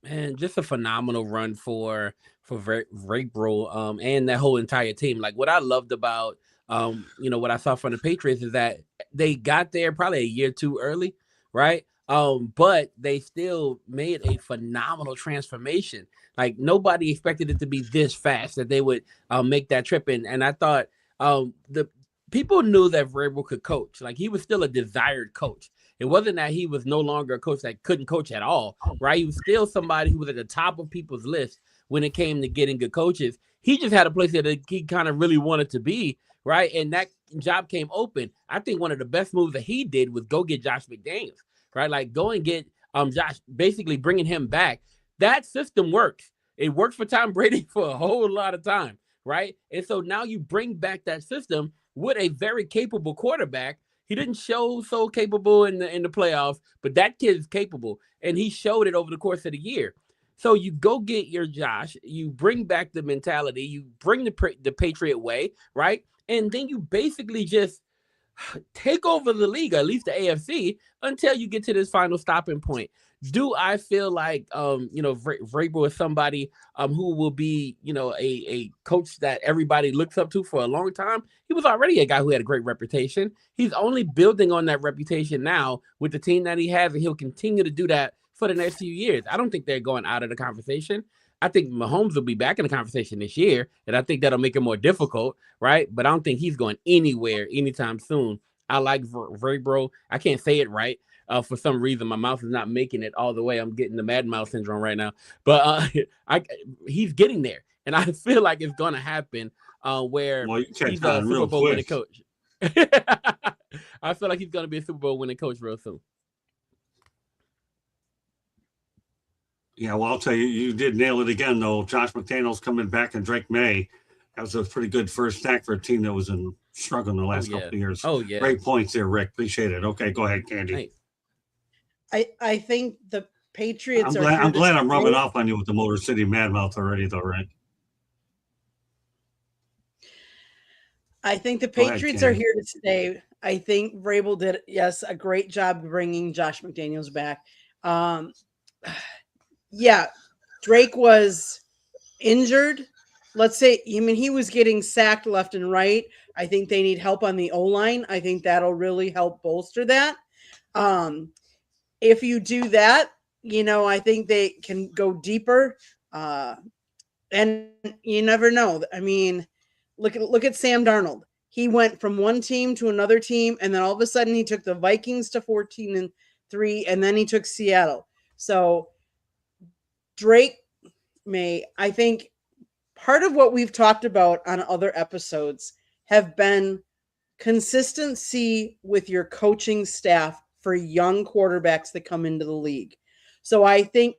S2: Man, just a phenomenal run for Vrabel and that whole entire team. Like what I loved about what I saw from the Patriots is that they got there probably a year too early, right? But they still made a phenomenal transformation. Like nobody expected it to be this fast that they would make that trip in. And I thought the people knew that Vrabel could coach. Like he was still a desired coach. It wasn't that he was no longer a coach that couldn't coach at all, right? He was still somebody who was at the top of people's list when it came to getting good coaches. He just had a place that he kind of really wanted to be, right? And that job came open. I think one of the best moves that he did was go get Josh McDaniels, right? Like go and get Josh, basically bringing him back. That system works. It worked for Tom Brady for a whole lot of time, right? And so now you bring back that system with a very capable quarterback. He didn't show so capable in the playoffs, but that kid is capable, and he showed it over the course of the year. So you go get your Josh, you bring back the mentality, you bring the Patriot way, right? And then you basically just take over the league, at least the AFC, until you get to this final stopping point. Do I feel like Vrabel is somebody who will be, a coach that everybody looks up to for a long time? He was already a guy who had a great reputation. He's only building on that reputation now with the team that he has, and he'll continue to do that for the next few years. I don't think they're going out of the conversation. I think Mahomes will be back in the conversation this year, and I think that'll make it more difficult, right? But I don't think he's going anywhere anytime soon. I like Vrabel. I can't say it right. For some reason, my mouth is not making it all the way. I'm getting the Mad Mouth syndrome right now. But he's getting there. And I feel like it's going to happen where he's a Super Bowl winning coach. I feel like he's going to be a Super Bowl winning coach real soon.
S1: Yeah, well, I'll tell you, you did nail it again, though. Josh McDaniels coming back and Drake May. That was a pretty good first act for a team that was struggling the last couple of years.
S2: Oh, yeah.
S1: Great points there, Rick. Appreciate it. Okay, go ahead, Candy.
S2: Thanks.
S3: I think the Patriots
S1: I'm glad I'm rubbing off on you with the Motor City Mad Mouth already, though, right?
S3: I think the Patriots are here to stay. I think Vrabel did, a great job bringing Josh McDaniels back. Yeah, Drake was injured. Let's say, he was getting sacked left and right. I think they need help on the O-line. I think that'll really help bolster that. If you do that, I think they can go deeper. And you never know. I mean, look at Sam Darnold. He went from one team to another team, and then all of a sudden he took the Vikings to 14-3, and then he took Seattle. So Drake May, I think part of what we've talked about on other episodes have been consistency with your coaching staff for young quarterbacks that come into the league. So I think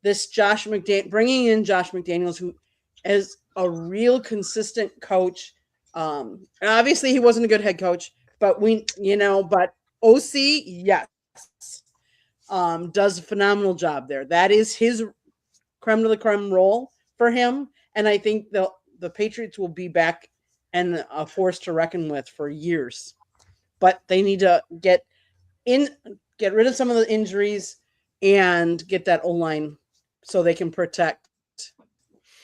S3: this bringing in Josh McDaniels, who is a real consistent coach. Obviously he wasn't a good head coach, but but OC, yes, does a phenomenal job there. That is his creme de la creme role for him. And I think the Patriots will be back and a force to reckon with for years. But they need to get rid of some of the injuries and get that O-line so they can protect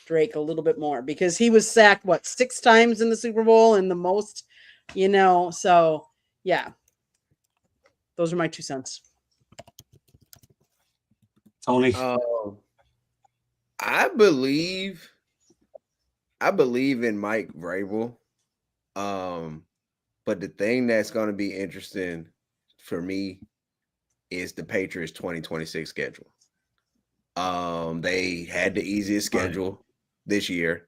S3: Drake a little bit more, because he was sacked 6 times in the Super Bowl and the most, so yeah. Those are my 2 cents.
S1: Tony.
S4: I believe in Mike Vrabel. But the thing that's going to be interesting for me is the Patriots 2026 schedule. They had the easiest schedule this year,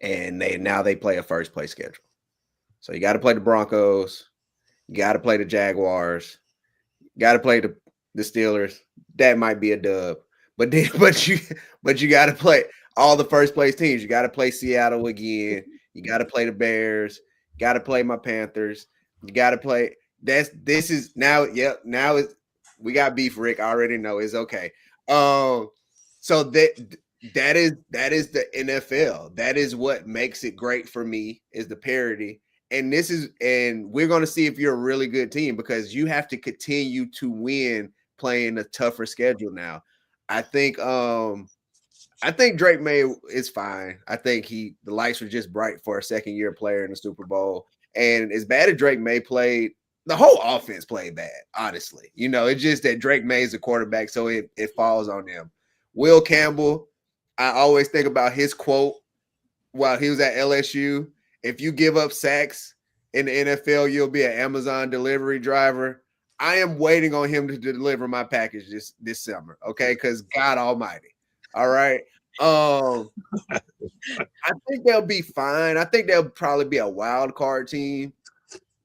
S4: and they play a first place schedule. So you got to play the Broncos, you got to play the Jaguars, you got to play the Steelers. That might be a dub, but you got to play all the first place teams. You got to play Seattle again. You got to play the Bears. You got to play my Panthers. You got to play. Now we got beef, Rick. I already know it's okay. So that is the NFL. That is what makes it great for me, is the parity. And we're going to see if you're a really good team, because you have to continue to win playing a tougher schedule now. I think Drake May is fine. I think the lights were just bright for a second-year player in the Super Bowl. And as bad as Drake May played, the whole offense played bad, honestly. It's just that Drake May is a quarterback, so it falls on them. Will Campbell, I always think about his quote while he was at LSU: if you give up sacks in the NFL, you'll be an Amazon delivery driver. I am waiting on him to deliver my package this summer, okay? Because God almighty. All right. I think they'll be fine. I think they'll probably be a wild card team.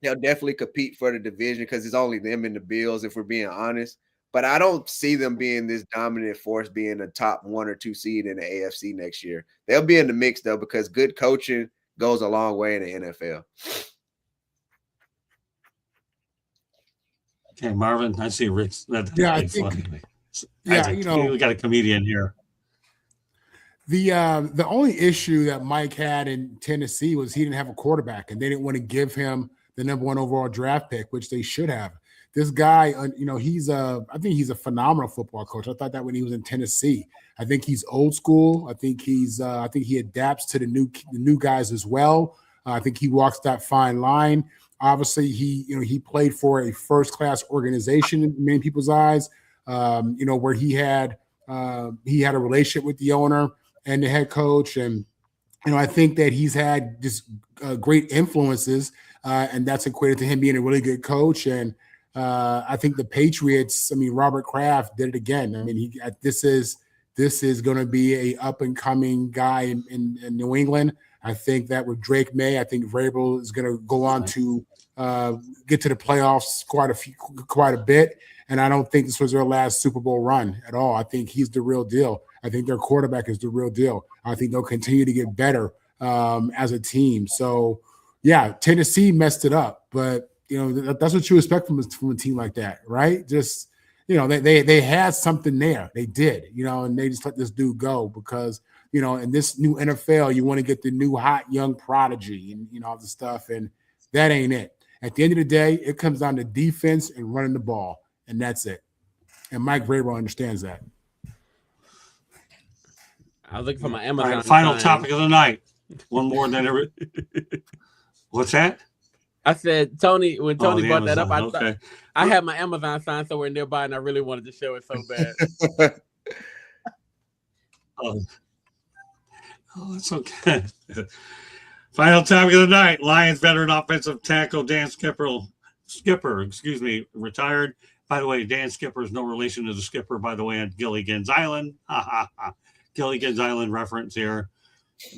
S4: They'll definitely compete for the division because it's only them and the Bills, if we're being honest. But I don't see them being this dominant force, being a top 1 or 2 seed in the AFC next year. They'll be in the mix, though, because good coaching goes a long way in the NFL.
S1: Okay, Marvin, I see Rick's. That's
S5: Yeah, I
S1: pretty
S5: think-
S1: funny.
S5: Yeah,
S1: We got a comedian here.
S5: The only issue that Mike had in Tennessee was he didn't have a quarterback, and they didn't want to give him the number 1 overall draft pick, which they should have. This guy, I think he's a phenomenal football coach. I thought that when he was in Tennessee. I think he's old school. I think he adapts to the new guys as well. I think he walks that fine line. Obviously, he played for a first-class organization in many people's eyes. Where he had a relationship with the owner and the head coach, and I think that he's had just great influences, and that's equated to him being a really good coach. And I think the Patriots. Robert Kraft did it again. This is going to be a up and coming guy in New England. I think that with Drake May, I think Vrabel is going to go on to get to the playoffs quite a bit. And I don't think this was their last Super Bowl run at all. I think he's the real deal. I think their quarterback is the real deal. I think they'll continue to get better as a team. So, yeah, Tennessee messed it up, but that's what you expect from a team like that, right? Just they had something there. They did, and they just let this dude go because in this new NFL, you want to get the new hot young prodigy and all the stuff, and that ain't it. At the end of the day, it comes down to defense and running the ball. And that's it. And Mike Vrabel understands that.
S2: I was looking for my Amazon.
S1: All right, final
S2: sign.
S1: topic of the night. One more than ever. What's that?
S2: I said, Tony, when Tony
S1: the
S2: brought that up,
S1: Amazon, okay.
S2: I had my Amazon sign somewhere nearby, and I really wanted to show it so bad.
S1: Oh, that's okay. Final topic of the night. Lions veteran offensive tackle Dan Skipper, retired. By the way, Dan Skipper is no relation to the skipper, by the way, on Gilligan's Island. Gilligan's Island reference here.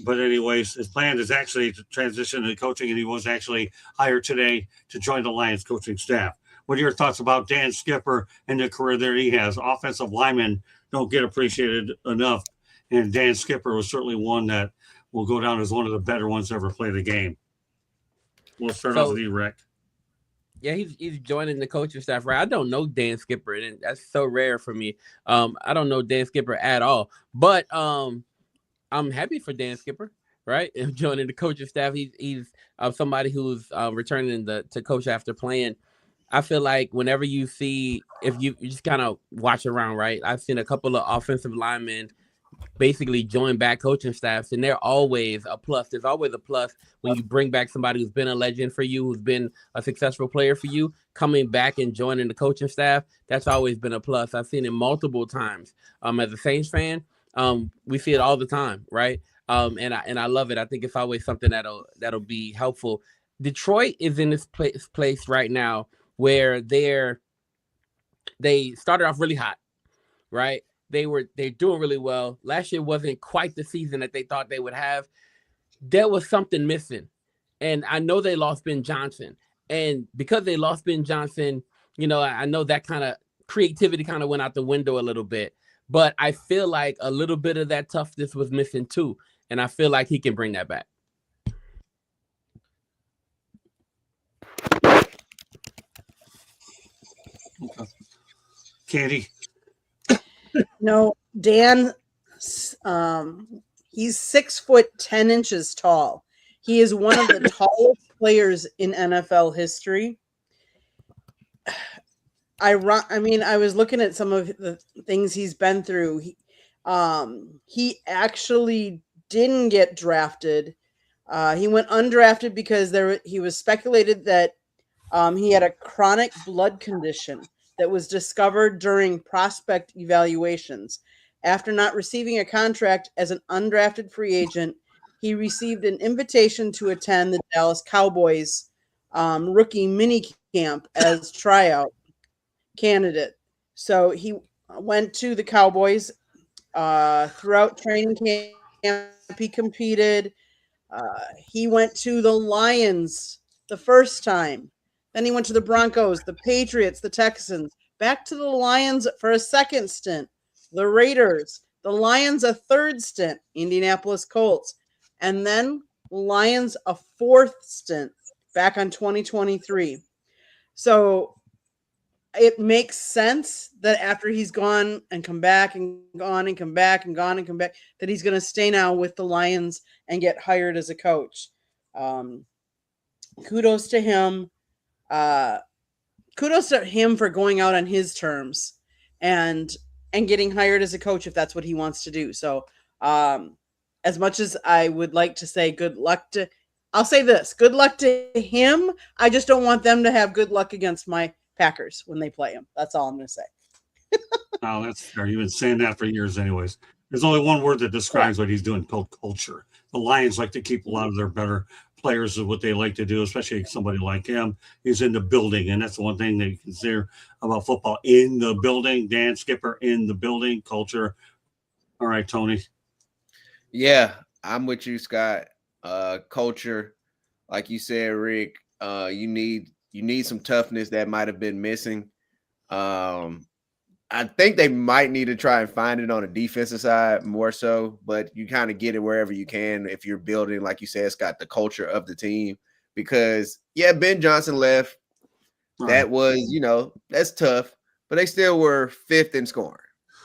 S1: But anyways, his plan is actually to transition to coaching, and he was actually hired today to join the Lions coaching staff. What are your thoughts about Dan Skipper and the career that he has? Offensive linemen don't get appreciated enough, and Dan Skipper was certainly one that will go down as one of the better ones to ever play the game. We'll start off with you, Rick.
S2: Yeah, he's joining the coaching staff, right? I don't know Dan Skipper, and that's so rare for me. I don't know Dan Skipper at all, but I'm happy for Dan Skipper, right? Joining the coaching staff. He's somebody who's returning to coach after playing. I feel like whenever you see, if you just kind of watch around, right? I've seen a couple of offensive linemen basically join back coaching staffs, and they're always a plus. There's always a plus when you bring back somebody who's been a legend for you, who's been a successful player for you, coming back and joining the coaching staff. That's always been a plus. I've seen it multiple times. As a Saints fan, we see it all the time, right? And I love it. I think it's always something that'll be helpful. Detroit is in this place right now where they started off really hot, right? They're doing really well. Last year wasn't quite the season that they thought they would have. There was something missing. And I know they lost Ben Johnson. And because they lost Ben Johnson, I know that kind of creativity kind of went out the window a little bit. But I feel like a little bit of that toughness was missing too. And I feel like he can bring that back.
S1: Okay. Candy.
S3: No, Dan, he's 6'10" tall. He is one of the tallest players in NFL history. I was looking at some of the things he's been through. He actually didn't get drafted. He went undrafted because he was speculated that he had a chronic blood condition that was discovered during prospect evaluations. After not receiving a contract as an undrafted free agent, he received an invitation to attend the Dallas Cowboys rookie mini camp as tryout candidate. So he went to the Cowboys throughout training camp. He competed. He went to the Lions the first time. Then he went to the Broncos, the Patriots, the Texans, back to the Lions for a second stint, the Raiders, the Lions a third stint, Indianapolis Colts, and then Lions a fourth stint back on 2023. So it makes sense that after he's gone and come back and gone and come back and gone and come back, that he's going to stay now with the Lions and get hired as a coach. Kudos to him. Kudos to him for going out on his terms and getting hired as a coach if that's what he wants to do. So, as much as I would like to say good luck to, I'll say this: good luck to him. I just don't want them to have good luck against my Packers when they play him. That's all I'm going to say.
S1: Oh, that's fair. You've been saying that for years, anyways. There's only one word that describes what he's doing: called culture. The Lions like to keep a lot of their better players is what they like to do, especially somebody like him. He's in the building, and that's the one thing that you can say about football: in the building. Dan Skipper in the building, culture. All right, Tony.
S4: Yeah, I'm with you, Scott. Culture, like you said, Rick. You need some toughness that might have been missing. I think they might need to try and find it on the defensive side more so, but you kind of get it wherever you can if you're building, like you said, Scott, the culture of the team. Because, yeah, Ben Johnson left.
S1: Right.
S4: That was, that's tough, but they still were 5th in scoring,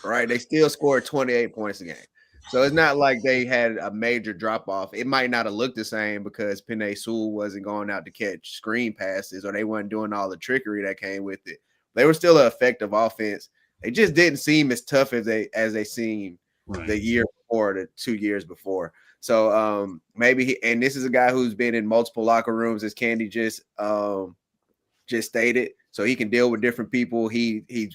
S4: right? They still scored 28 points a game. So it's not like they had a major drop-off. It might not have looked the same because Penei Sewell wasn't going out to catch screen passes or they weren't doing all the trickery that came with it. They were still an effective offense. They just didn't seem as tough as they seemed the year before, the 2 years before. So maybe and this is a guy who's been in multiple locker rooms, as Candy just stated. So he can deal with different people. He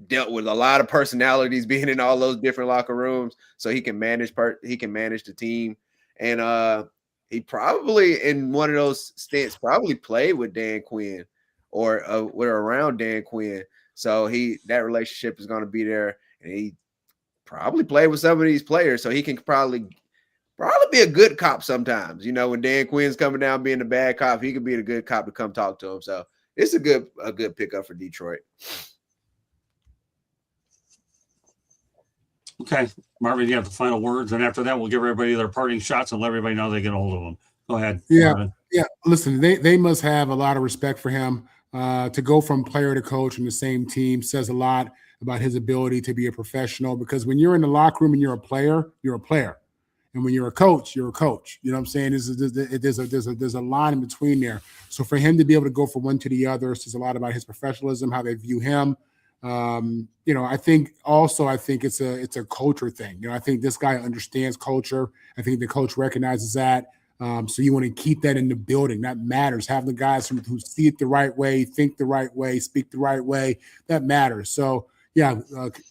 S4: dealt with a lot of personalities being in all those different locker rooms. So he can manage the team. And he probably in one of those stints probably played with Dan Quinn or around Dan Quinn. So that relationship is going to be there, and he probably played with some of these players, so he can probably be a good cop sometimes. When Dan Quinn's coming down being the bad cop, he could be the good cop to come talk to him. So it's a good pickup for Detroit.
S1: Okay, Marvin, you have the final words, and after that, we'll give everybody their parting shots and let everybody know they get a hold of them. Go ahead.
S5: Yeah,
S1: Marvin.
S5: yeah. Listen, they must have a lot of respect for him. To go from player to coach in the same team says a lot about his ability to be a professional, because when you're in the locker room and you're a player, you're a player. And when you're a coach, you're a coach. You know what I'm saying? There's a line in between there. So for him to be able to go from one to the other says a lot about his professionalism, how they view him. I think it's a culture thing. I think this guy understands culture. I think the coach recognizes that. So you want to keep that in the building. That matters. Have the guys who see it the right way, think the right way, speak the right way. That matters. So, yeah,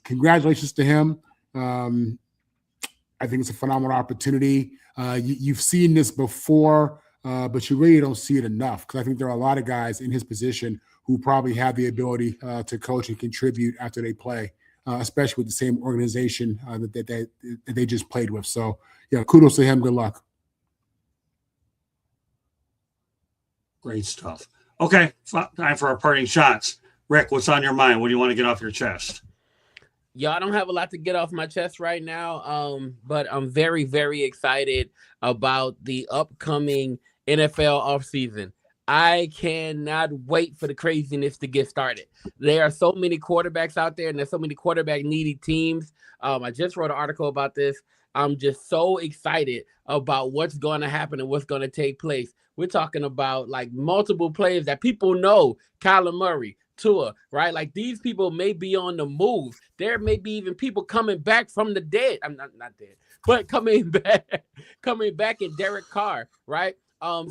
S5: congratulations to him. I think it's a phenomenal opportunity. You've seen this before, but you really don't see it enough, because I think there are a lot of guys in his position who probably have the ability to coach and contribute after they play, especially with the same organization that they just played with. So, yeah, kudos to him. Good luck.
S1: Great stuff. Okay, time for our parting shots. Rick, what's on your mind? What do you want to get off your chest?
S2: Y'all don't have a lot to get off my chest right now, but I'm very, very excited about the upcoming NFL offseason. I cannot wait for the craziness to get started. There are so many quarterbacks out there, and there's so many quarterback-needy teams. I just wrote an article about this. I'm just so excited about what's going to happen and what's going to take place. We're talking about like multiple players that people know, Kyler Murray, Tua, right? Like these people may be on the move. There may be even people coming back from the dead. I'm not dead, but coming back in Derek Carr, right?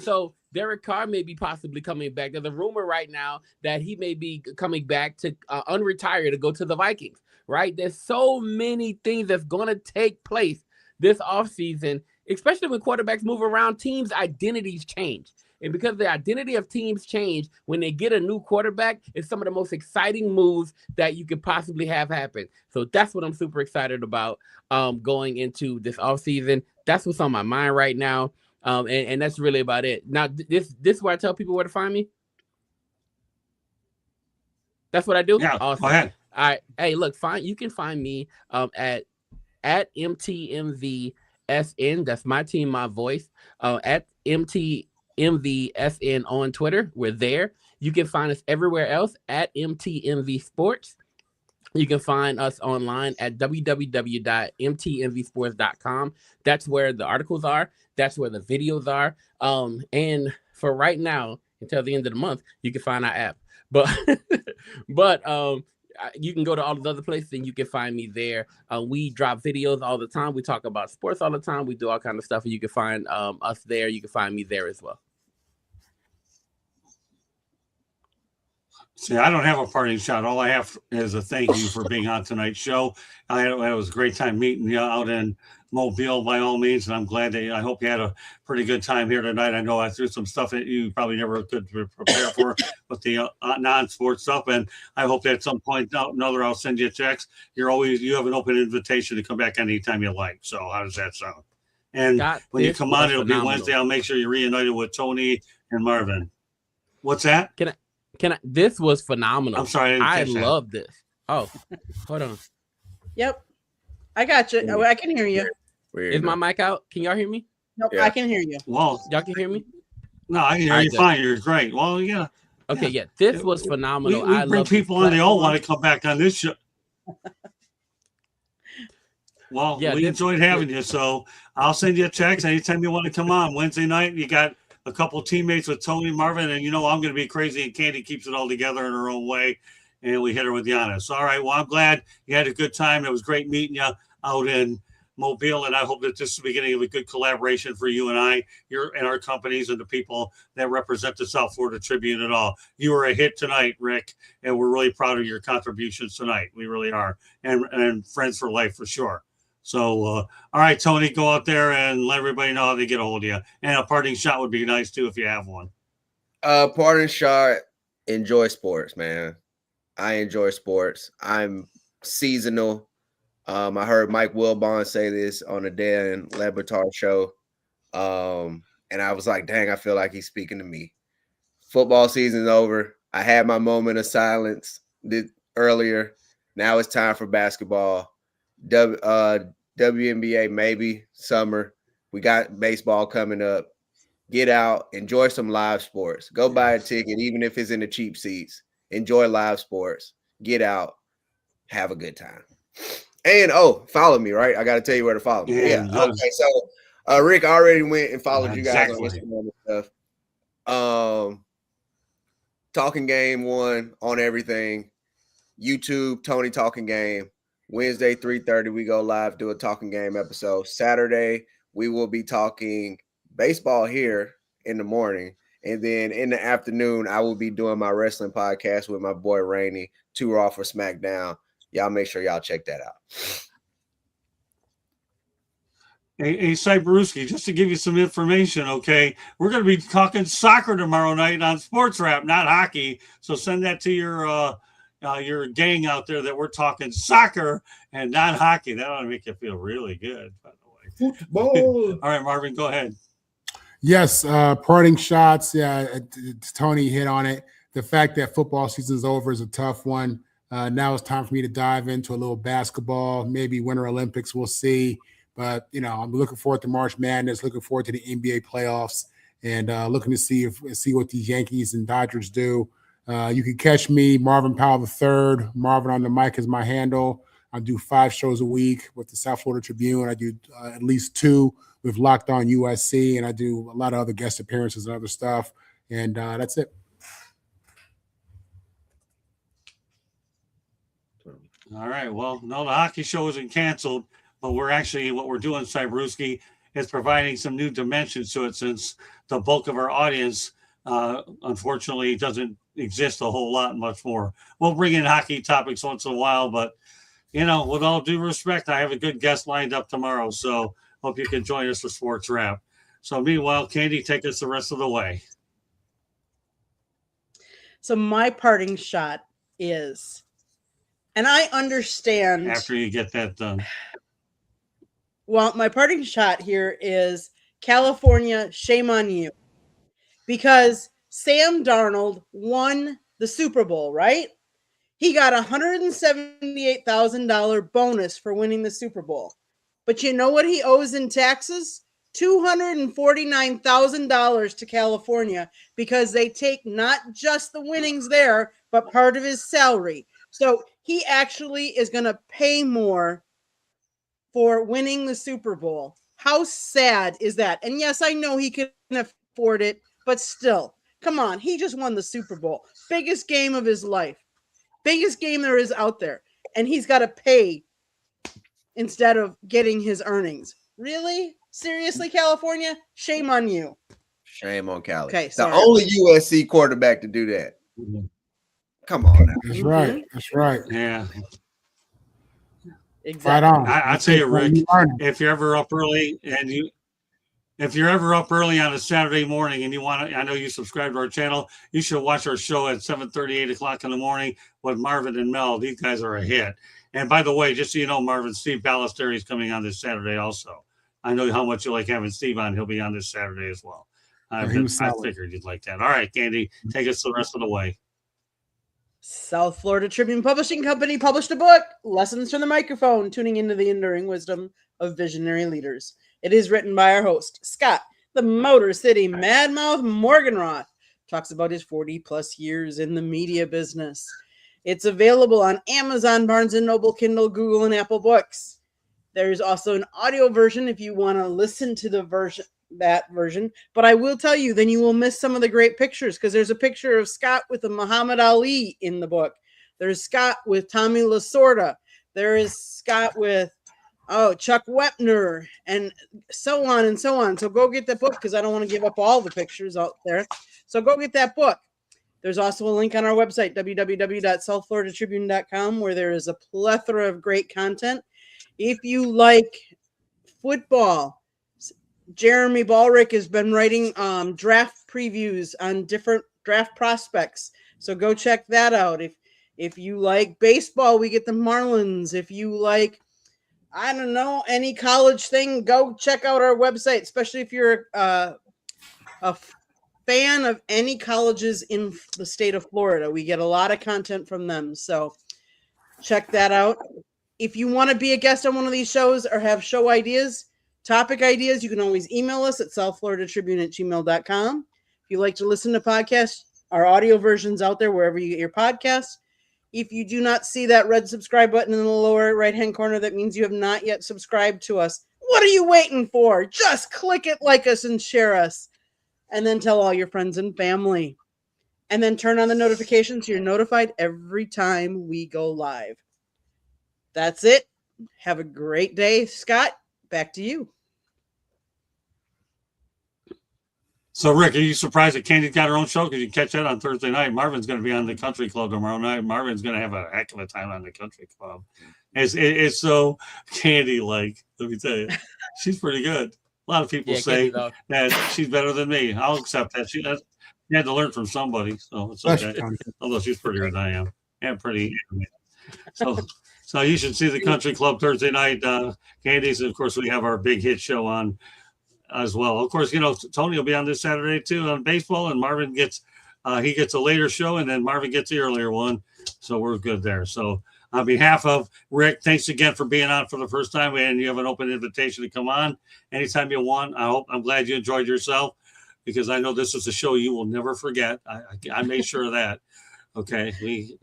S2: So Derek Carr may be possibly coming back. There's a rumor right now that he may be coming back to unretire to go to the Vikings, right? There's so many things that's going to take place this offseason, especially when quarterbacks move around, teams' identities change. And because the identity of teams change when they get a new quarterback, it's some of the most exciting moves that you could possibly have happen. So that's what I'm super excited about going into this offseason. That's what's on my mind right now. And that's really about it. Now, this is where I tell people where to find me. That's what I do?
S1: Yeah,
S2: awesome.
S1: Go ahead.
S2: All right. Hey, look, you can find me at MTMVSN. That's my team, my voice. At MTMVSN on Twitter. We're there. You can find us everywhere else at MTMV Sports. You can find us online at www.mtmvsports.com. That's where the articles are. That's where the videos are. And for right now, until the end of the month, you can find our app. But you can go to all the other places and you can find me there. We drop videos all the time. We talk about sports all the time. We do all kind of stuff, and you can find us there. You can find me there as well.
S1: See, I don't have a parting shot. All I have is a thank you for being on tonight's show. It was a great time meeting you out in Mobile by all means, and I'm glad that I hope you had a pretty good time here tonight. I know I threw some stuff that you probably never could prepare for with the non-sports stuff, and I hope that at some point another I'll send you checks. You have an open invitation to come back anytime you like. So how does that sound? And when you come on, it'll be Wednesday. I'll make sure you're reunited with Tony and Marvin. What's that?
S2: Can I? This was phenomenal.
S1: I'm sorry,
S2: I love this. Oh, hold on.
S3: Yep, I got you. I can hear you.
S4: Weird.
S2: Is my mic out? Can y'all hear me?
S3: Nope,
S4: Yeah.
S3: I can hear you.
S1: Well,
S2: Y'all can hear me?
S1: no, I can hear you fine. You're great. Well, yeah.
S2: Okay, yeah. This was phenomenal.
S1: We bring people on. They all want to come back on this show. Well,
S2: Yeah,
S1: we enjoyed having you. So I'll send you a text anytime you want to come on. Wednesday night, you got a couple teammates with Tony Marvin, and I'm going to be crazy, and Candy keeps it all together in her own way, and we hit her with Giannis. All right, well, I'm glad you had a good time. It was great meeting you out in Mobile, and I hope that this is the beginning of a good collaboration for you and I, and our companies and the people that represent the South Florida Tribune and all. You were a hit tonight, Rick, and we're really proud of your contributions tonight. We really are, and friends for life for sure. So, all right, Tony, go out there and let everybody know how they get a hold of you. And a parting shot would be nice, too, if you have one.
S4: Parting shot, enjoy sports, man. I enjoy sports. I'm seasonal. I heard Mike Wilbon say this on the Dan Lebertar show. And I was like, dang, I feel like he's speaking to me. Football season's over. I had my moment of silence earlier. Now it's time for basketball. WNBA, maybe summer. We got baseball coming up. Get out, enjoy some live sports. Go buy a ticket, even if it's in the cheap seats. Enjoy live sports. Get out, have a good time. And follow me, right? I got to tell you where to follow me. Yeah. Okay. So Rick already went and followed you guys on Instagram and stuff. Talking Game 1 on everything. YouTube, Tony Talking Game. Wednesday, 3:30, we go live, do a Talking Game episode. Saturday, we will be talking baseball here in the morning. And then in the afternoon, I will be doing my wrestling podcast with my boy Rainey, 2 Raw for SmackDown. Y'all make sure y'all check that out.
S1: Hey, Cyberuski, just to give you some information, okay? We're going to be talking soccer tomorrow night on Sports Wrap, not hockey. So send that to your gang out there that we're talking soccer and not hockey. That ought to make you feel really good, by the way.
S4: Football.
S1: All right, Marvin, go ahead.
S5: Yes, parting shots. Yeah, Tony hit on it. The fact that football season's over is a tough one. Now it's time for me to dive into a little basketball, maybe Winter Olympics. We'll see. But, I'm looking forward to March Madness, looking forward to the NBA playoffs, and looking to see what these Yankees and Dodgers do. You can catch me, Marvin Powell III. Marvin on the mic is my handle. I do 5 shows a week with the South Florida Tribune. I do at least 2 with Locked On USC, and I do a lot of other guest appearances and other stuff. And that's it.
S1: All right. Well, no, the hockey show isn't canceled, but what we're doing, Cyberuski, is providing some new dimensions to it, since the bulk of our audience, unfortunately, doesn't exist a whole lot much more. We'll bring in hockey topics once in a while, but, with all due respect, I have a good guest lined up tomorrow, so hope you can join us for Sports Wrap. So meanwhile, Candy, take us the rest of the way.
S3: So my parting shot is, and I understand.
S1: After you get that done.
S3: Well, my parting shot here is California, shame on you. Because Sam Darnold won the Super Bowl, right? He got a $178,000 bonus for winning the Super Bowl. But you know what he owes in taxes? $249,000 to California because they take not just the winnings there, but part of his salary. So he actually is going to pay more for winning the Super Bowl. How sad is that? And yes, I know he can afford it, but still, come on. He just won the Super Bowl. Biggest game of his life. Biggest game there is out there. And he's got to pay instead of getting his earnings. Really? Seriously, California? Shame on you.
S4: Shame on Cali.
S3: Okay,
S4: the
S3: sorry.
S4: only USC quarterback to do that. Come on now.
S5: That's right. That's right.
S1: Yeah.
S3: Exactly.
S5: Right on.
S1: I tell you, Rick,
S5: You learn.
S1: if you're ever up early if you're ever up early on a Saturday morning and you want to, I know you subscribe to our channel, you should watch our show at 7:30, 8 o'clock in the morning with Marvin and Mel. These guys are a hit. And by the way, just so you know, Marvin, Steve Ballesteri is coming on this Saturday also. I know how much you like having Steve on. He'll be on this Saturday as well. I figured you'd like that. All right, Candy, take us the rest of the way.
S3: South Florida Tribune Publishing Company published a book, Lessons from the Microphone, Tuning into the Enduring Wisdom of Visionary Leaders. It is written by our host, Scott, the Motor City Madmouth Morganroth. Talks about his 40-plus years in the media business. It's available on Amazon, Barnes & Noble, Kindle, Google, and Apple Books. There's also an audio version if you want to listen to the version, that version. But I will tell you, then you will miss some of the great pictures because there's a picture of Scott with a Muhammad Ali in the book. There's Scott with Tommy Lasorda. There is Scott with Chuck Wepner, and so on and so on. So go get that book because I don't want to give up all the pictures out there. So go get that book. There's also a link on our website, www.southfloridatribune.com, where there is a plethora of great content. If you like football, Jeremy Ballrick has been writing draft previews on different draft prospects. So go check that out. If you like baseball, we get the Marlins. If you like, I don't know, any college thing, go check out our website, especially if you're a fan of any colleges in the state of Florida. We get a lot of content from them. So check that out. If you want to be a guest on one of these shows or have show ideas, topic ideas, you can always email us at southfloridatribune@gmail.com. If you like to listen to podcasts, our audio version's out there wherever you get your podcasts. If you do not see that red subscribe button in the lower right-hand corner, that means you have not yet subscribed to us. What are you waiting for? Just click it, like us, and share us. And then tell all your friends and family. And then turn on the notifications so you're notified every time we go live. That's it. Have a great day. Scott, back to you.
S1: So, Rick, are you surprised that Candy's got her own show? Because you catch that on Thursday night. Marvin's going to be on the Country Club tomorrow night. Marvin's going to have a heck of a time on the Country Club. It's so Candy-like, let me tell you. She's pretty good. A lot of people say that she's better than me. I'll accept that. She had to learn from somebody, so it's okay. Although she's prettier than I am. And pretty. So you should see the Country Club Thursday night. Candy's, and of course, we have our big hit show on as well. Of course, you know, Tony will be on this Saturday too on baseball, and Marvin gets a later show, and then Marvin gets the earlier one. So we're good there. So on behalf of Rick, thanks again for being on for the first time, and you have an open invitation to come on anytime you want. I'm glad you enjoyed yourself because I know this is a show you will never forget. I made sure of that. Okay,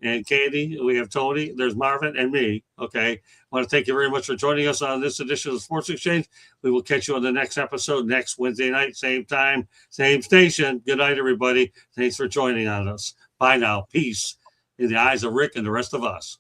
S1: and Candy, we have Tony, there's Marvin, and me. Okay, I want to thank you very much for joining us on this edition of the Sports Exchange. We will catch you on the next episode next Wednesday night, same time, same station. Good night, everybody. Thanks for joining on us. Bye now. Peace in the eyes of Rick and the rest of us.